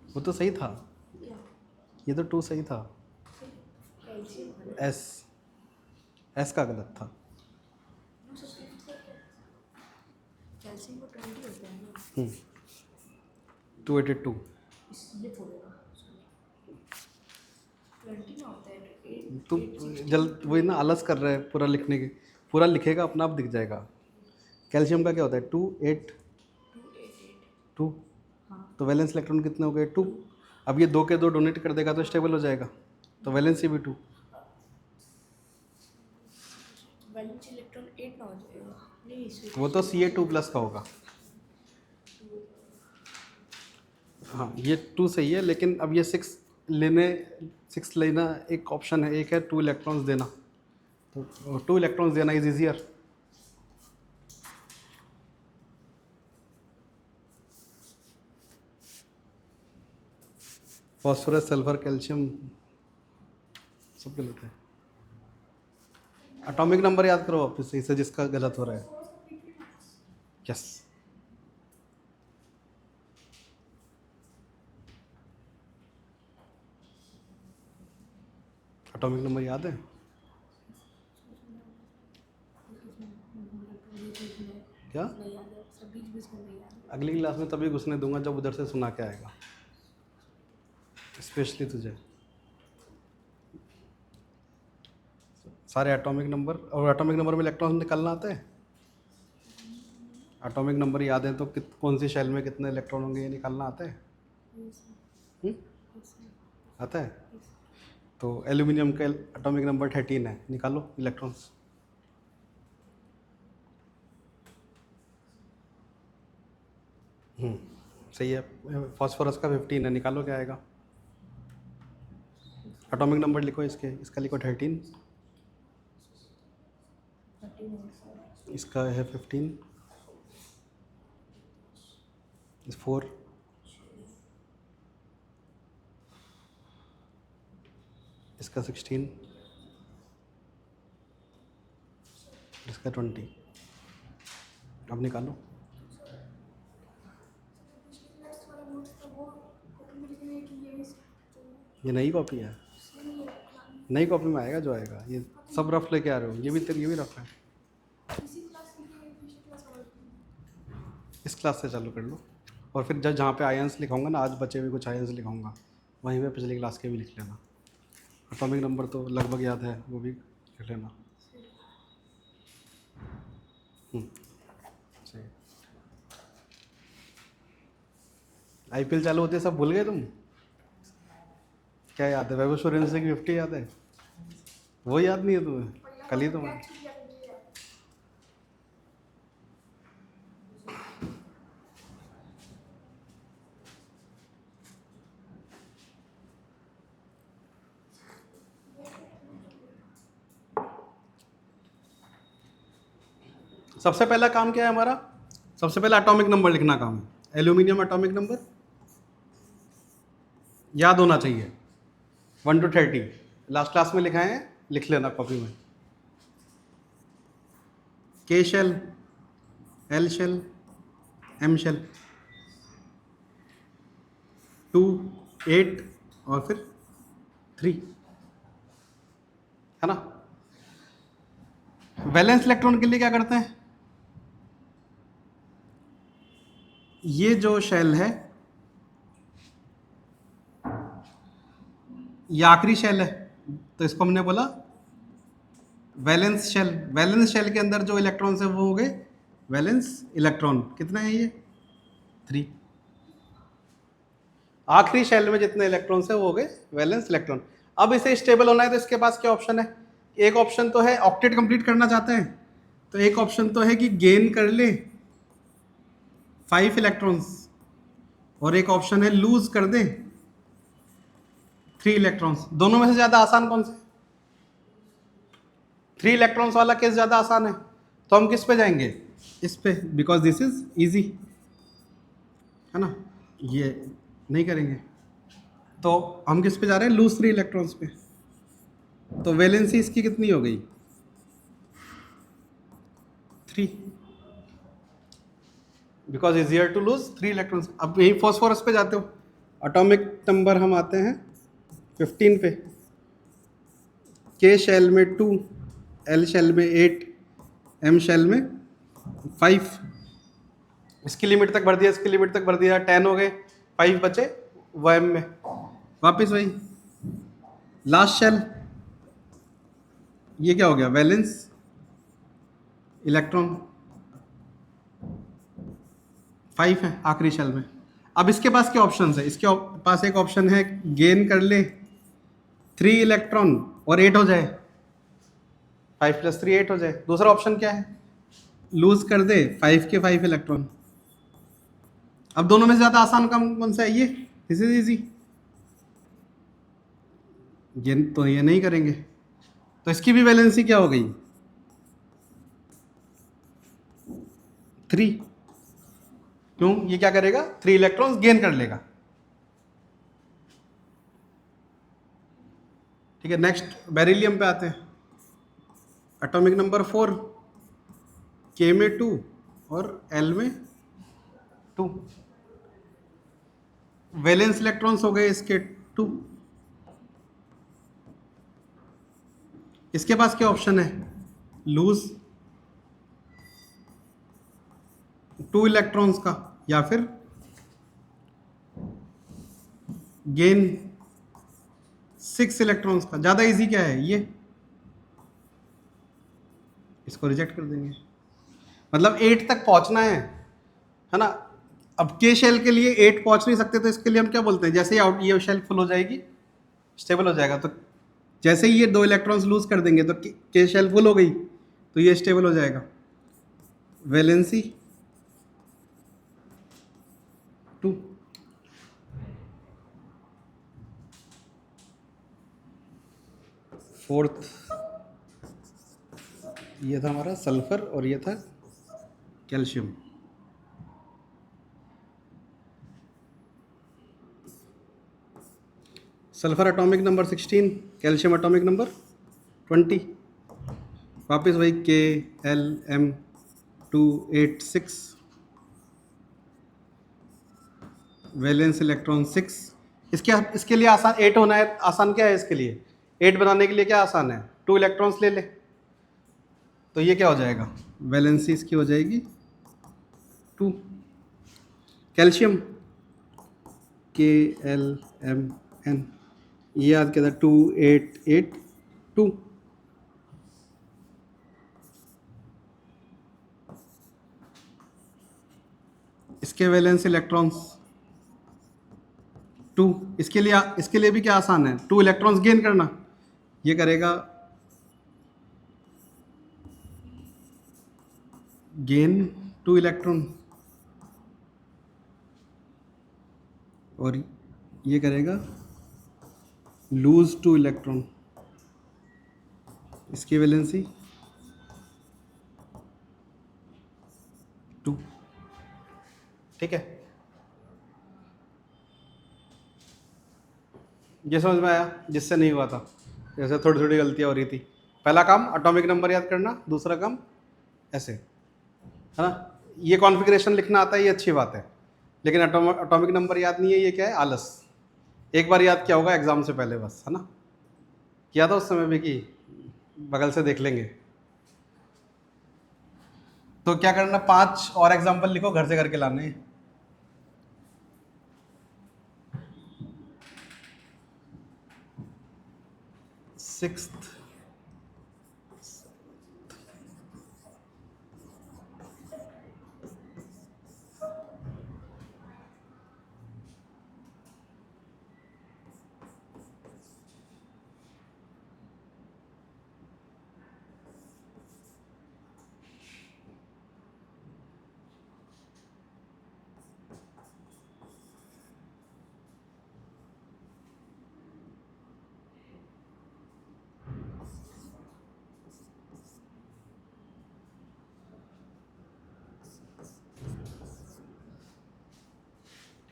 वो तो सही था, ये तो 2 सही था। एस का गलत था। कैल्शियम को 20 होता है ना। 282। ये थोड़ा 20 ना होता है। तो जल्द वही ना आलस कर रहा है पूरा लिखने के, पूरा लिखेगा अपना आप दिख जाएगा। कैल्शियम का क्या होता है? 282। हाँ तो वैलेंस इलेक्ट्रॉन कितने हो गए 2। अब ये 2 के 2 डोनेट कर देगा तो स्टेबल हो जाएगा, तो वैलेंसी भी 2। वैलेंस इलेक्ट्रॉन 8 ना हो जाएगा। नहीं इसमें वो तो Ca2+ का होगा। हाँ ये 2 सही है, लेकिन अब ये 6 लेना एक ऑप्शन है, एक है 2 इलेक्ट्रॉन्स देना, तो 2 इलेक्ट्रॉन्स देना is easier. Phosphorus, sulphur, calcium सब गलत है। एटॉमिक नंबर याद करो वापस से, इससे जिसका गलत हो रहा है। यस एटॉमिक नंबर याद है? क्या नहीं याद है, सब बीच बीच में नहीं याद है। अगली क्लास में तभी घुसने दूंगा जब उधर से सुना के आएगा, स्पेशली तुझे सारे एटॉमिक नंबर। और एटॉमिक नंबर में इलेक्ट्रॉन निकालना आता है? एटॉमिक नंबर याद है तो कौन सी शेल में कितने इलेक्ट्रॉन होंगे ये निकालना आता है? आता है? तो एल्यूमिनियम का एटॉमिक नंबर 13 है, निकालो इलेक्ट्रॉन्स। सही है। फॉस्फोरस का 15 है, निकालो क्या आएगा? एटॉमिक नंबर लिखो इसके, इसका लिखो 13, इसका है 15, इस 4, इसका 16, इसका 20। अब निकालो। ये नई कॉपी है, नई कॉपी में आएगा जो आएगा, ये सब रफ लेके आ रहे हो, ये भी रफ है। इस क्लास से चालू कर लो, और फिर जब जहाँ पे आयंस लिखाऊंगा ना, आज बचे हुए कुछ आयंस लिखाऊंगा, वहीं पे पिछली क्लास के भी लिख लेना। एटॉमिक नंबर तो लगभग याद है, वो भी लिख लेना। सही। IPL चालू होते सब भूल गए तुम? क्या याद है? वैभव सूर्यवंशी की 50 याद है? वो याद नहीं है तुम्हें? कल ही तुम्हें सबसे पहला काम क्या है हमारा? सबसे पहला एटॉमिक नंबर लिखना काम है। एल्यूमिनियम एटॉमिक नंबर याद होना चाहिए 1 to 30, लास्ट क्लास में लिखाए हैं, लिख लेना कॉपी में। K shell, L shell, M shell, 2, 8 और फिर 3, है ना? वैलेंस इलेक्ट्रॉन के लिए क्या करते हैं? ये जो शेल है ये आखिरी शेल है, तो इसको हमने बोला वैलेंस शेल। वैलेंस शेल के अंदर जो इलेक्ट्रॉन्स है वो हो गए वैलेंस इलेक्ट्रॉन। कितने हैं ये? 3। आखिरी शेल में जितने इलेक्ट्रॉन्स है वो हो गए वैलेंस इलेक्ट्रॉन। अब इसे स्टेबल होना है तो इसके पास क्या ऑप्शन है? एक ऑप्शन तो है ऑक्टेट कंप्लीट करना चाहते हैं, तो एक ऑप्शन तो है कि गेन कर ले 5 इलेक्ट्रॉन्स, और एक ऑप्शन है लूज कर दे 3 इलेक्ट्रॉन्स। दोनों में से ज्यादा आसान कौन सा? 3 इलेक्ट्रॉन्स वाला केस ज्यादा आसान है, तो हम किस पे जाएंगे? इस पे, बिकॉज दिस इज इजी, है ना? ये नहीं करेंगे, तो हम किस पे जा रहे हैं? लूज 3 इलेक्ट्रॉन्स पे। तो वैलेंसी इसकी कितनी हो गई? 3, because easier to lose 3 electrons. अब यही फॉस्फोरस पे जाते हो, एटॉमिक नंबर हम आते हैं 15 पे। K शेल में 2, L शेल में 8, M शेल में 5। इसकी लिमिट तक भर दिया, इसकी लिमिट तक भर दिया, 10 हो गए, 5 बचे वो M में। वापिस वही लास्ट शेल, ये क्या हो गया? वैलेंस इलेक्ट्रॉन 5 है आखिरी शेल में। अब इसके पास क्या ऑप्शन है, इसके पास एक ऑप्शन है गेन कर ले 3 इलेक्ट्रॉन और 8 हो जाए, 5 + 3 8 हो जाए। दूसरा ऑप्शन क्या है, लूज कर दे 5 के 5 इलेक्ट्रॉन। अब दोनों में से ज्यादा आसान काम कौन सा है, ये, दिस इज इजी। ये नहीं करेंगे, तो इसकी भी वैलेंसी क्या हो गई 3। क्यों, ये क्या करेगा 3 इलेक्ट्रॉन्स गेन कर लेगा। ठीक है, नेक्स्ट बेरिलियम पे आते हैं। एटॉमिक नंबर 4, के में 2 और एल में 2। वैलेंस इलेक्ट्रॉन्स हो गए इसके 2। इसके पास क्या ऑप्शन है, लूज 2 इलेक्ट्रॉन्स का या फिर गेन 6 इलेक्ट्रॉन्स का। ज्यादा इजी क्या है, ये, इसको रिजेक्ट कर देंगे। मतलब 8 तक पहुंचना है ना। अब के शेल के लिए 8 पहुंच नहीं सकते, तो इसके लिए हम क्या बोलते हैं, जैसे ही आउट ये शेल फुल हो जाएगी, स्टेबल हो जाएगा, तो जैसे ही ये 2 इलेक्ट्रॉन्स लूज कर देंगे तो के शेल फुल हो गई, तो ये स्टेबल हो जाएगा। वैलेंसी 2। फोर्थ ये था हमारा सल्फर और ये था calcium. Sulphur atomic number 16, calcium atomic number 20। वापस वही KLM286, वैलेंस इलेक्ट्रॉन 6। इसके लिए आसान 8 होना है। आसान क्या है इसके लिए, 8 बनाने के लिए क्या आसान है, 2 इलेक्ट्रॉन्स ले ले, तो ये क्या हो जाएगा, वैलेंसी इसकी हो जाएगी 2। कैल्शियम KLMN, ये याद किया था 2882। इसके वैलेंस इलेक्ट्रॉन्स 2। इसके लिए भी क्या आसान है, 2 इलेक्ट्रॉन्स गेन करना। ये करेगा गेन 2 इलेक्ट्रॉन और ये करेगा लूज 2 इलेक्ट्रॉन। इसकी वैलेंसी 2। ठीक है, ये समझ में आया, जिससे नहीं हुआ था, जैसे थोड़ी थोड़ी गलतियां हो रही थी। पहला काम एटॉमिक नंबर याद करना, दूसरा काम ऐसे, है ना। ये कॉन्फ़िगरेशन लिखना आता है, ये अच्छी बात है, लेकिन एटॉमिक नंबर याद नहीं है, ये क्या है, आलस। एक बार याद किया होगा एग्जाम से पहले, बस, है ना, किया था उस समय भी कि बगल से देख लेंगे। तो क्या करना, 5 और एग्जाम्पल लिखो, घर से करके लाने। Sixth,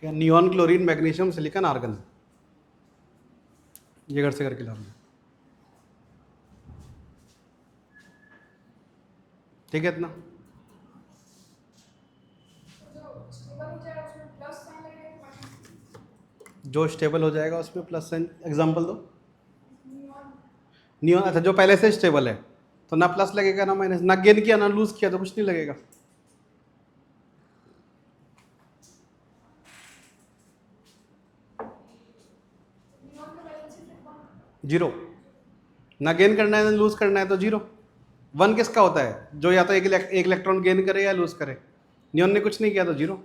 neon, chlorine, magnesium, silicon, argon. ये घर से करके लाना, ठीक है। इतना जो स्टेबल हो जाएगा उसमें प्लस साइन। एग्जांपल दो। नियॉन, अच्छा, जो पहले से स्टेबल है तो ना प्लस लगेगा ना माइनस, ना गेन किया ना लूज किया तो कुछ नहीं लगेगा। जीरो, ना गेन करना है ना लूज करना है तो जीरो। 1 किसका होता है, जो या तो एक इलेक्ट्रॉन गेन करे या लूज करे। नियॉन ने कुछ नहीं किया तो जीरो।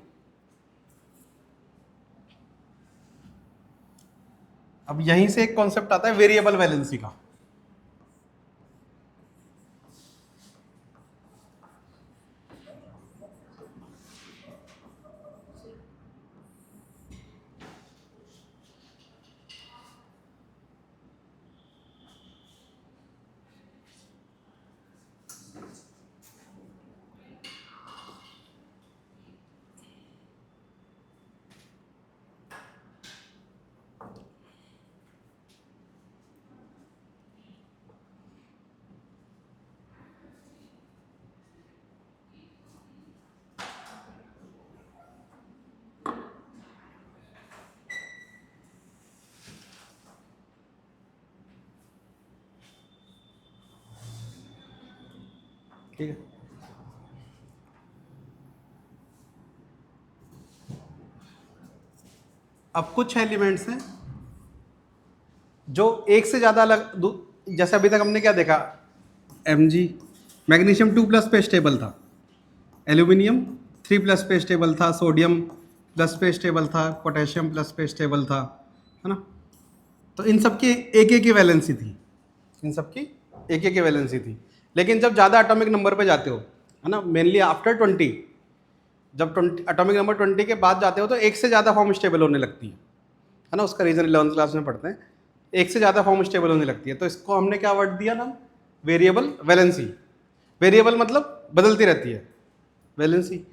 अब यहीं से एक कॉन्सेप्ट आता है वेरिएबल वैलेंसी का। ठीक है, अब कुछ एलिमेंट्स हैं जो एक से ज़्यादा अलग, जैसे अभी तक हमने क्या देखा, Mg मैग्नीशियम 2+ पे स्टेबल था, एल्यूमिनियम 3+ पे स्टेबल था, सोडियम प्लस पे स्टेबल था, पोटेशियम प्लस पे स्टेबल था, है ना। तो इन सब की एक एक की वैलेंसी थी, इन सब की एक एक की वैलेंसी थी। लेकिन जब ज़्यादा एटॉमिक नंबर पे जाते हो, है ना, मेनली आफ्टर 20, जब 20 एटॉमिक नंबर 20 के बाद जाते हो तो एक से ज़्यादा फॉर्म स्टेबल होने लगती है ना। उसका रीज़न 11th क्लास में पढ़ते हैं, एक से ज़्यादा फॉर्म स्टेबल होने लगती है। तो इसको हमने क्या वर्ड दिया नाम, वेरिएबल वैलेंसी। वेरिएबल मतलब बदलती रहती है, वैलेंसी, है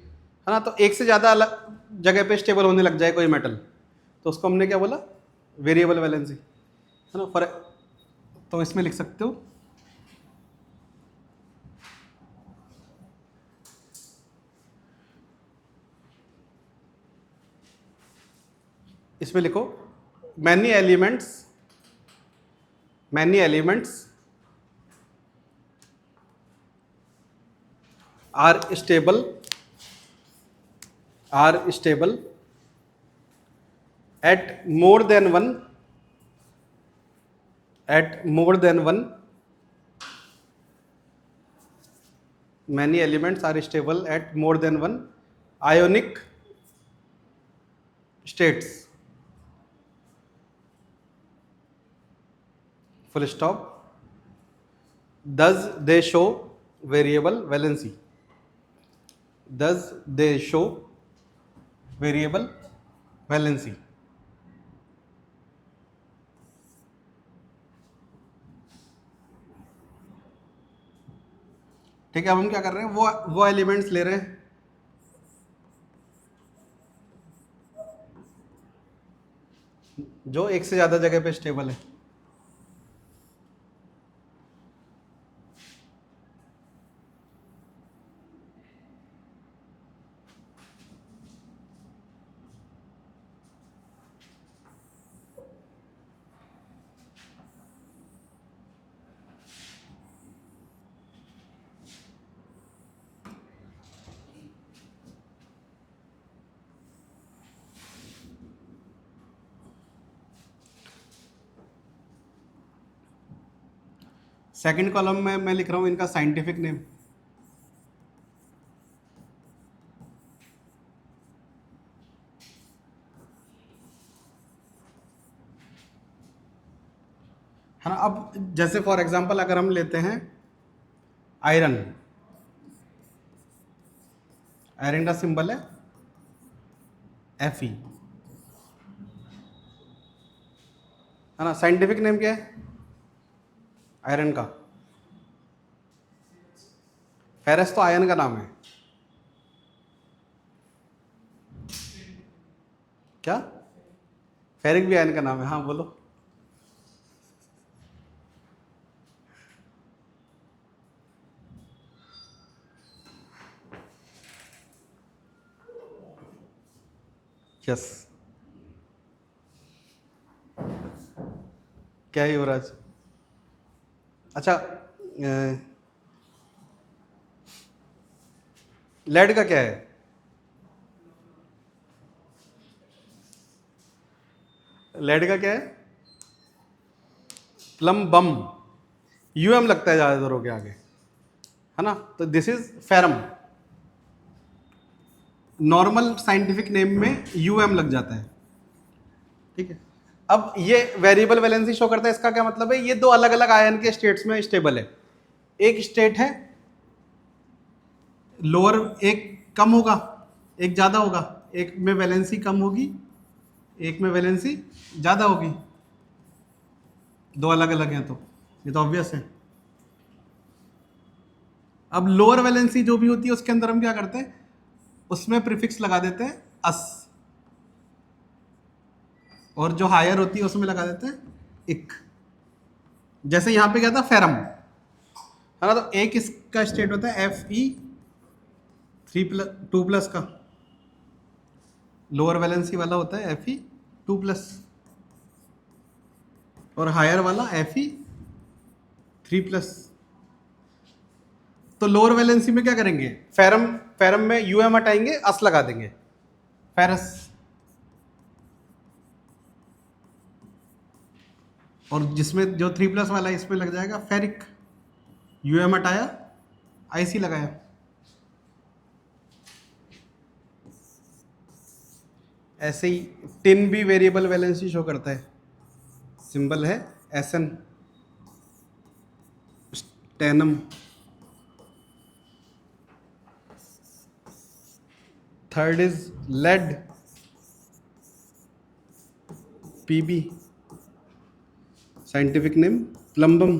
ना। तो एक से ज़्यादा अलग जगह पे स्टेबल होने लग जाए कोई मेटल, तो उसको हमने क्या बोला, वेरिएबल वैलेंसी, है ना। तो इसमें लिख सकते हो, इसमें लिखो many elements are stable at more than one many elements are stable at more than one ionic states, full stop. Thus they show variable valency. ठीक है, अब हम क्या कर रहे हैं, वो एलिमेंट्स ले रहे हैं जो एक से ज़्यादा जगह पे स्टेबल है। सेकंड कॉलम में मैं लिख रहा हूं इनका साइंटिफिक नेम, है ना। अब जैसे फॉर एग्जांपल अगर हम लेते हैं आयरन का सिंबल है Fe, है ना। साइंटिफिक नेम क्या है आयरन का? फेरस तो आयन का नाम है, क्या? फेरिक भी आयन का नाम है, हाँ बोलो। यस, क्या है युवराज? अच्छा, लेड का क्या है? लेड का क्या है? प्लम बम, यूएम लगता है ज्यादातर हो के आगे, है ना। तो this is ferrum, normal scientific name में यूएम लग जाता है, ठीक है। अब ये वेरिएबल वैलेंसी शो करता है, इसका क्या मतलब है, ये दो अलग अलग आयन के स्टेट्स में स्टेबल है। एक स्टेट है लोअर, एक कम होगा एक ज्यादा होगा, एक में वैलेंसी कम होगी एक में वैलेंसी ज्यादा होगी, दो अलग अलग हैं तो ये तो ऑब्वियस है। अब लोअर वैलेंसी जो भी होती है उसके अंदर हम क्या करते हैं, उसमें प्रीफिक्स लगा देते हैं अस, और जो हायर होती है उसमें लगा देते हैं इक। जैसे यहां पे क्या था फेरम है ना, तो एक इसका स्टेट होता है Fe2+ का, लोअर वैलेंसी वाला होता है Fe2+, और हायर वाला Fe3+। तो लोअर वैलेंसी में क्या करेंगे, फेरम फेरम में यूएम हटाएंगे, अस लगा देंगे, फेरस। और जिसमें जो 3+ वाला है इसमें लग जाएगा फेरिक, यूएम हटाया आईसी लगाया। ऐसे ही टिन भी वेरिएबल वैलेंसी शो करता है, सिंबल है SN, stannum. Third is lead, PB, scientific name plumbum.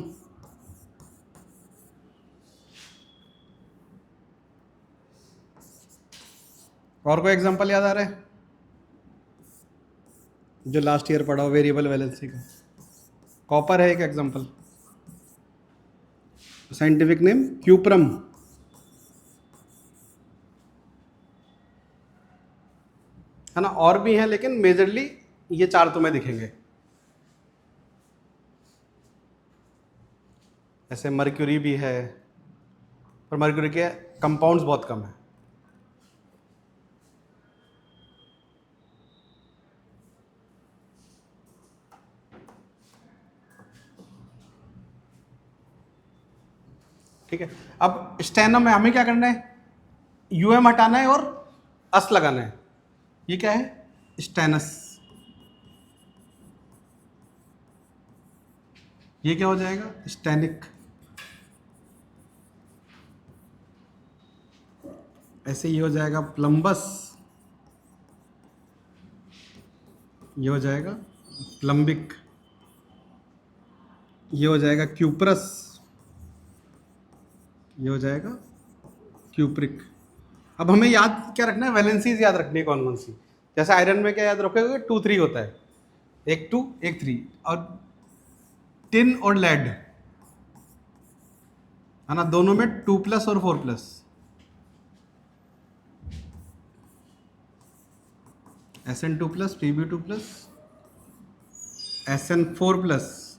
और कोई एग्जांपल याद आ रहा है जो लास्ट ईयर पढ़ा हो वेरिएबल वैलेंसी का? कॉपर है एक एग्जांपल, साइंटिफिक नेम क्यूप्रम। है ना, और भी हैं लेकिन मेजरली ये चार तुम्हें दिखेंगे। ऐसे मर्क्यूरी भी है, पर मर्क्यूरी के कंपाउंड्स बहुत कम है। ठीक है, अब स्टेनम में हमें क्या करना है, यूएम हटाना है और अस लगाना है। ये क्या है, स्टेनस। ये क्या हो जाएगा, स्टेनिक। ऐसे ये हो जाएगा प्लम्बस, ये हो जाएगा प्लम्बिक, ये हो जाएगा क्यूप्रस, ये हो जाएगा क्यूप्रिक। अब हमें याद क्या रखना है, वैलेंसीज याद रखनी है कौन कौन सी। जैसे आयरन में क्या याद रखोगे, 2 3 होता है, एक 2 एक 3। और टिन और लेड है ना, दोनों में 2+ और 4+। SN2+, PB2+, SN4+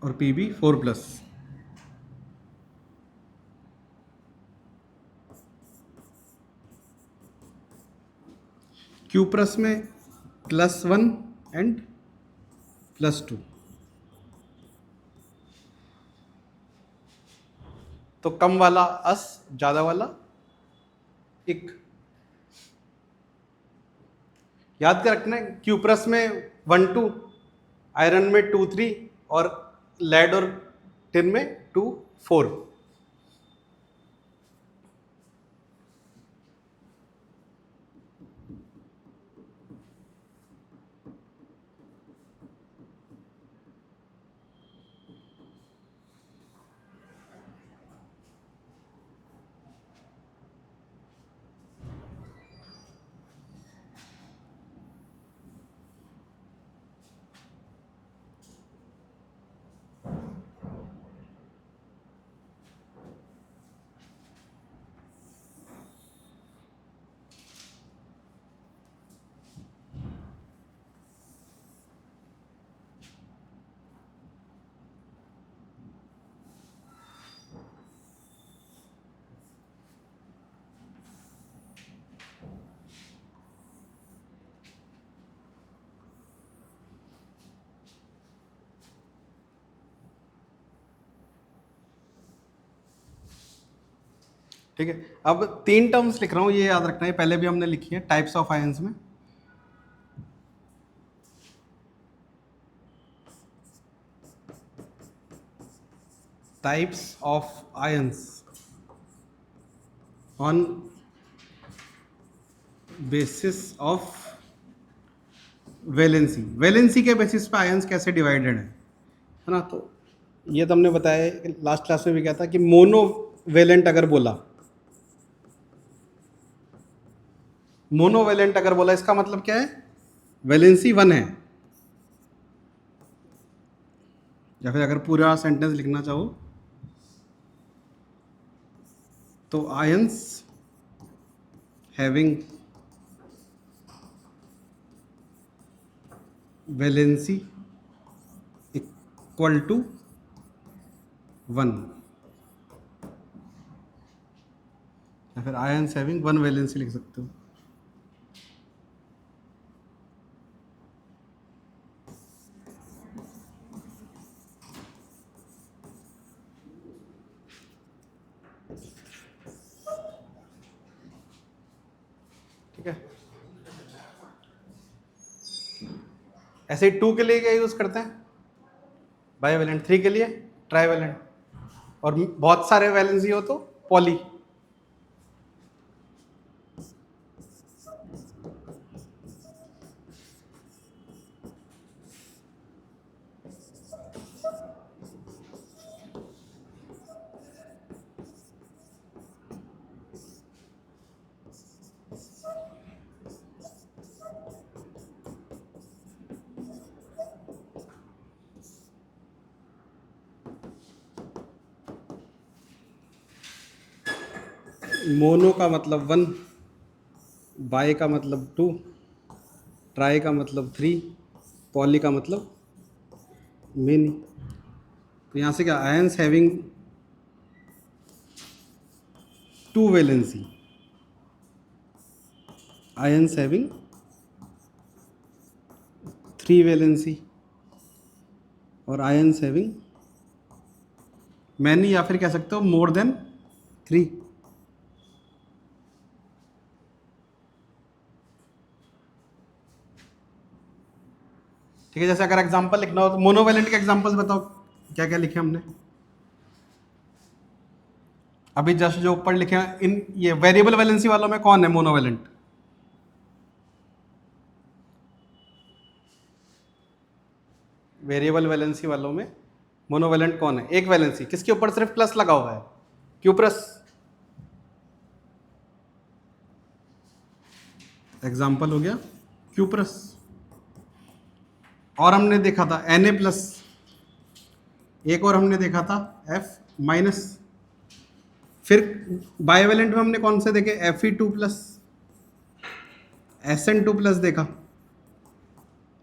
और PB4+। क्यूप्रस में +1 एंड +2। तो कम वाला अस, ज्यादा वाला इक। याद क्या रखना है, क्यूप्रस में 1 2, आयरन में 2 3 और लेड और टिन में 2 4। ठीक है, अब 3 टर्म्स लिख रहा हूं, ये याद रखना है, पहले भी हमने लिखी है टाइप्स ऑफ आयंस में। Types of ions on basis of valency. Valency के बेसिस पे आयंस कैसे डिवाइडेड है ना। तो ये तो हमने बताया लास्ट क्लास में भी क्या था कि मोनो वैलेंट अगर बोला, मोनोवेलेंट अगर बोला इसका मतलब क्या है, वैलेंसी 1 है। या फिर अगर पूरा सेंटेंस लिखना चाहो तो ions having valency equal to 1, या फिर आयंस हैविंग 1 वैलेंसी लिख सकते हो। ठीक है, ऐसे ही 2 के लिए क्या यूज करते हैं, बाईवैलेंट। 3 के लिए ट्राईवैलेंट, और बहुत सारे वैलेंसी हो तो पॉली। मोनो का मतलब 1, बाई का मतलब 2, ट्राई का मतलब 3, पॉली का मतलब मेनी। तो यहाँ से क्या, ions having 2 valency, ions having 3 valency, और आयंस हैविंग मैनी, या फिर कह सकते हो मोर देन 3। ठीक है, जैसे अगर एग्जांपल लिखना हो तो मोनोवेलेंट के एग्जांपल्स बताओ, क्या क्या लिखे हमने अभी जस्ट जो ऊपर लिखे हैं। इन ये वेरिएबल वैलेंसी वालों में कौन है मोनोवेलेंट, वेरिएबल वैलेंसी वालों में मोनोवेलेंट कौन है। एक वैलेंसी किसके ऊपर सिर्फ प्लस लगा हुआ है, क्यूप्रस। एग्जाम्पल हो गया क्यूप्रस। और हमने देखा था Na+, एक और हमने देखा था F-। फिर बाईवेलेंट में हमने कौन से देखे, Fe2+, Sn2+ देखा।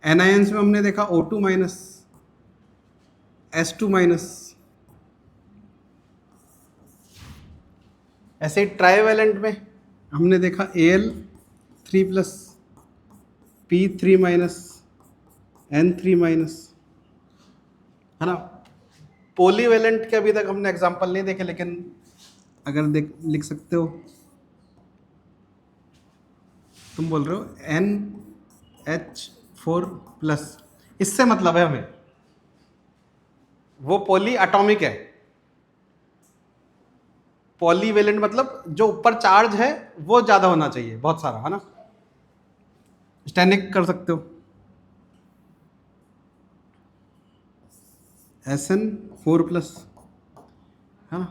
एनायंस में हमने देखा O2-, S2-। ऐसे ही ट्राईवेलेंट में हमने देखा Al3+, P3-, N3-, है ना। पॉलीवेलेंट के अभी तक हमने एग्जांपल नहीं देखे, लेकिन अगर लिख सकते हो, तुम बोल रहे हो NH4+, इससे मतलब है हमें वो पॉली एटॉमिक है। पॉलीवेलेंट मतलब जो ऊपर चार्ज है वो ज्यादा होना चाहिए, बहुत सारा, है ना। स्टैनिक कर सकते हो, SN4+, है ना।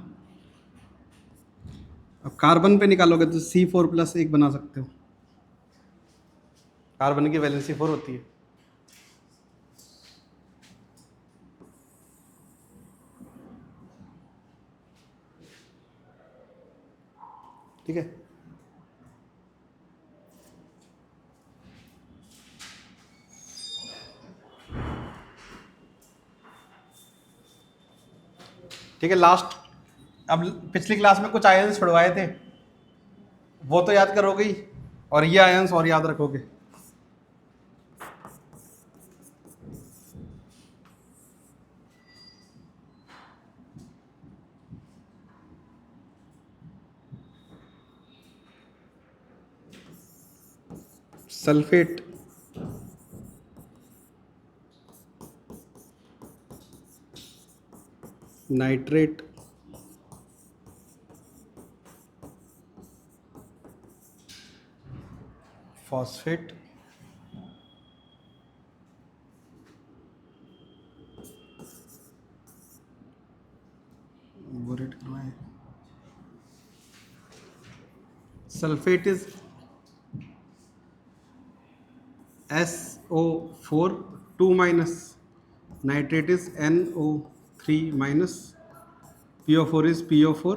अब कार्बन पे निकालोगे तो C4+ एक बना सकते हो, कार्बन की वैलेंसी 4 होती है। ठीक है, ठीक है। लास्ट, अब पिछली क्लास में कुछ आयंस छुड़वाए थे, वो तो याद करोगे ही, और ये आयंस और याद रखोगे। सल्फेट, नाइट्रेट, फॉस्फेट, बोरेट करवाएं, sulphate is SO4 2 minus, nitrate is NO3 minus, PO4 is PO4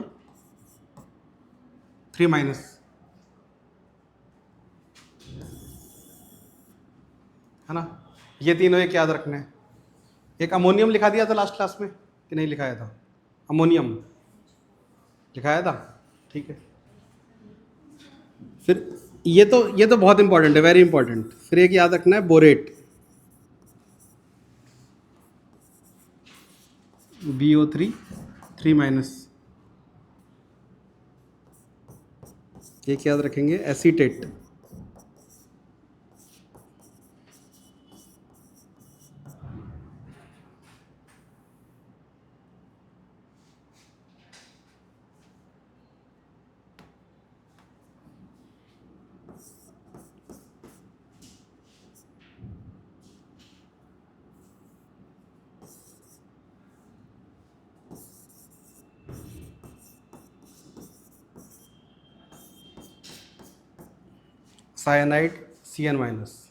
3 minus, है ना। ये तीनों एक याद रखना है। एक अमोनियम लिखा दिया था लास्ट क्लास में कि नहीं लिखाया था? अमोनियम लिखाया था, ठीक है। फिर ये तो बहुत इंपॉर्टेंट है, वेरी इंपॉर्टेंट। फिर एक याद रखना है बोरेट, BO3 3 माइनस। एक याद रखेंगे एसीटेट, साइनाइड CN माइनस।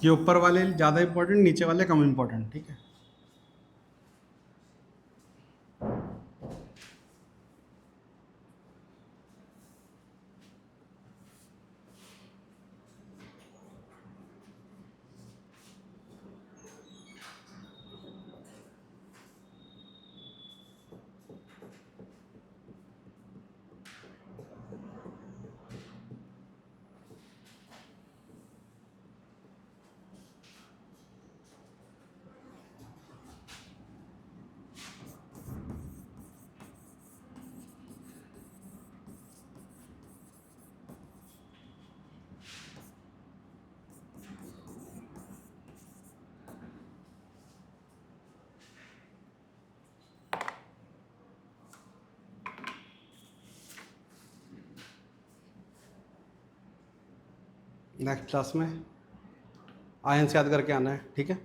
ये ऊपर वाले ज़्यादा इंपॉर्टेंट, नीचे वाले कम इंपॉर्टेंट, ठीक है। नेक्स्ट क्लास में आयंस याद करके आना है, ठीक है।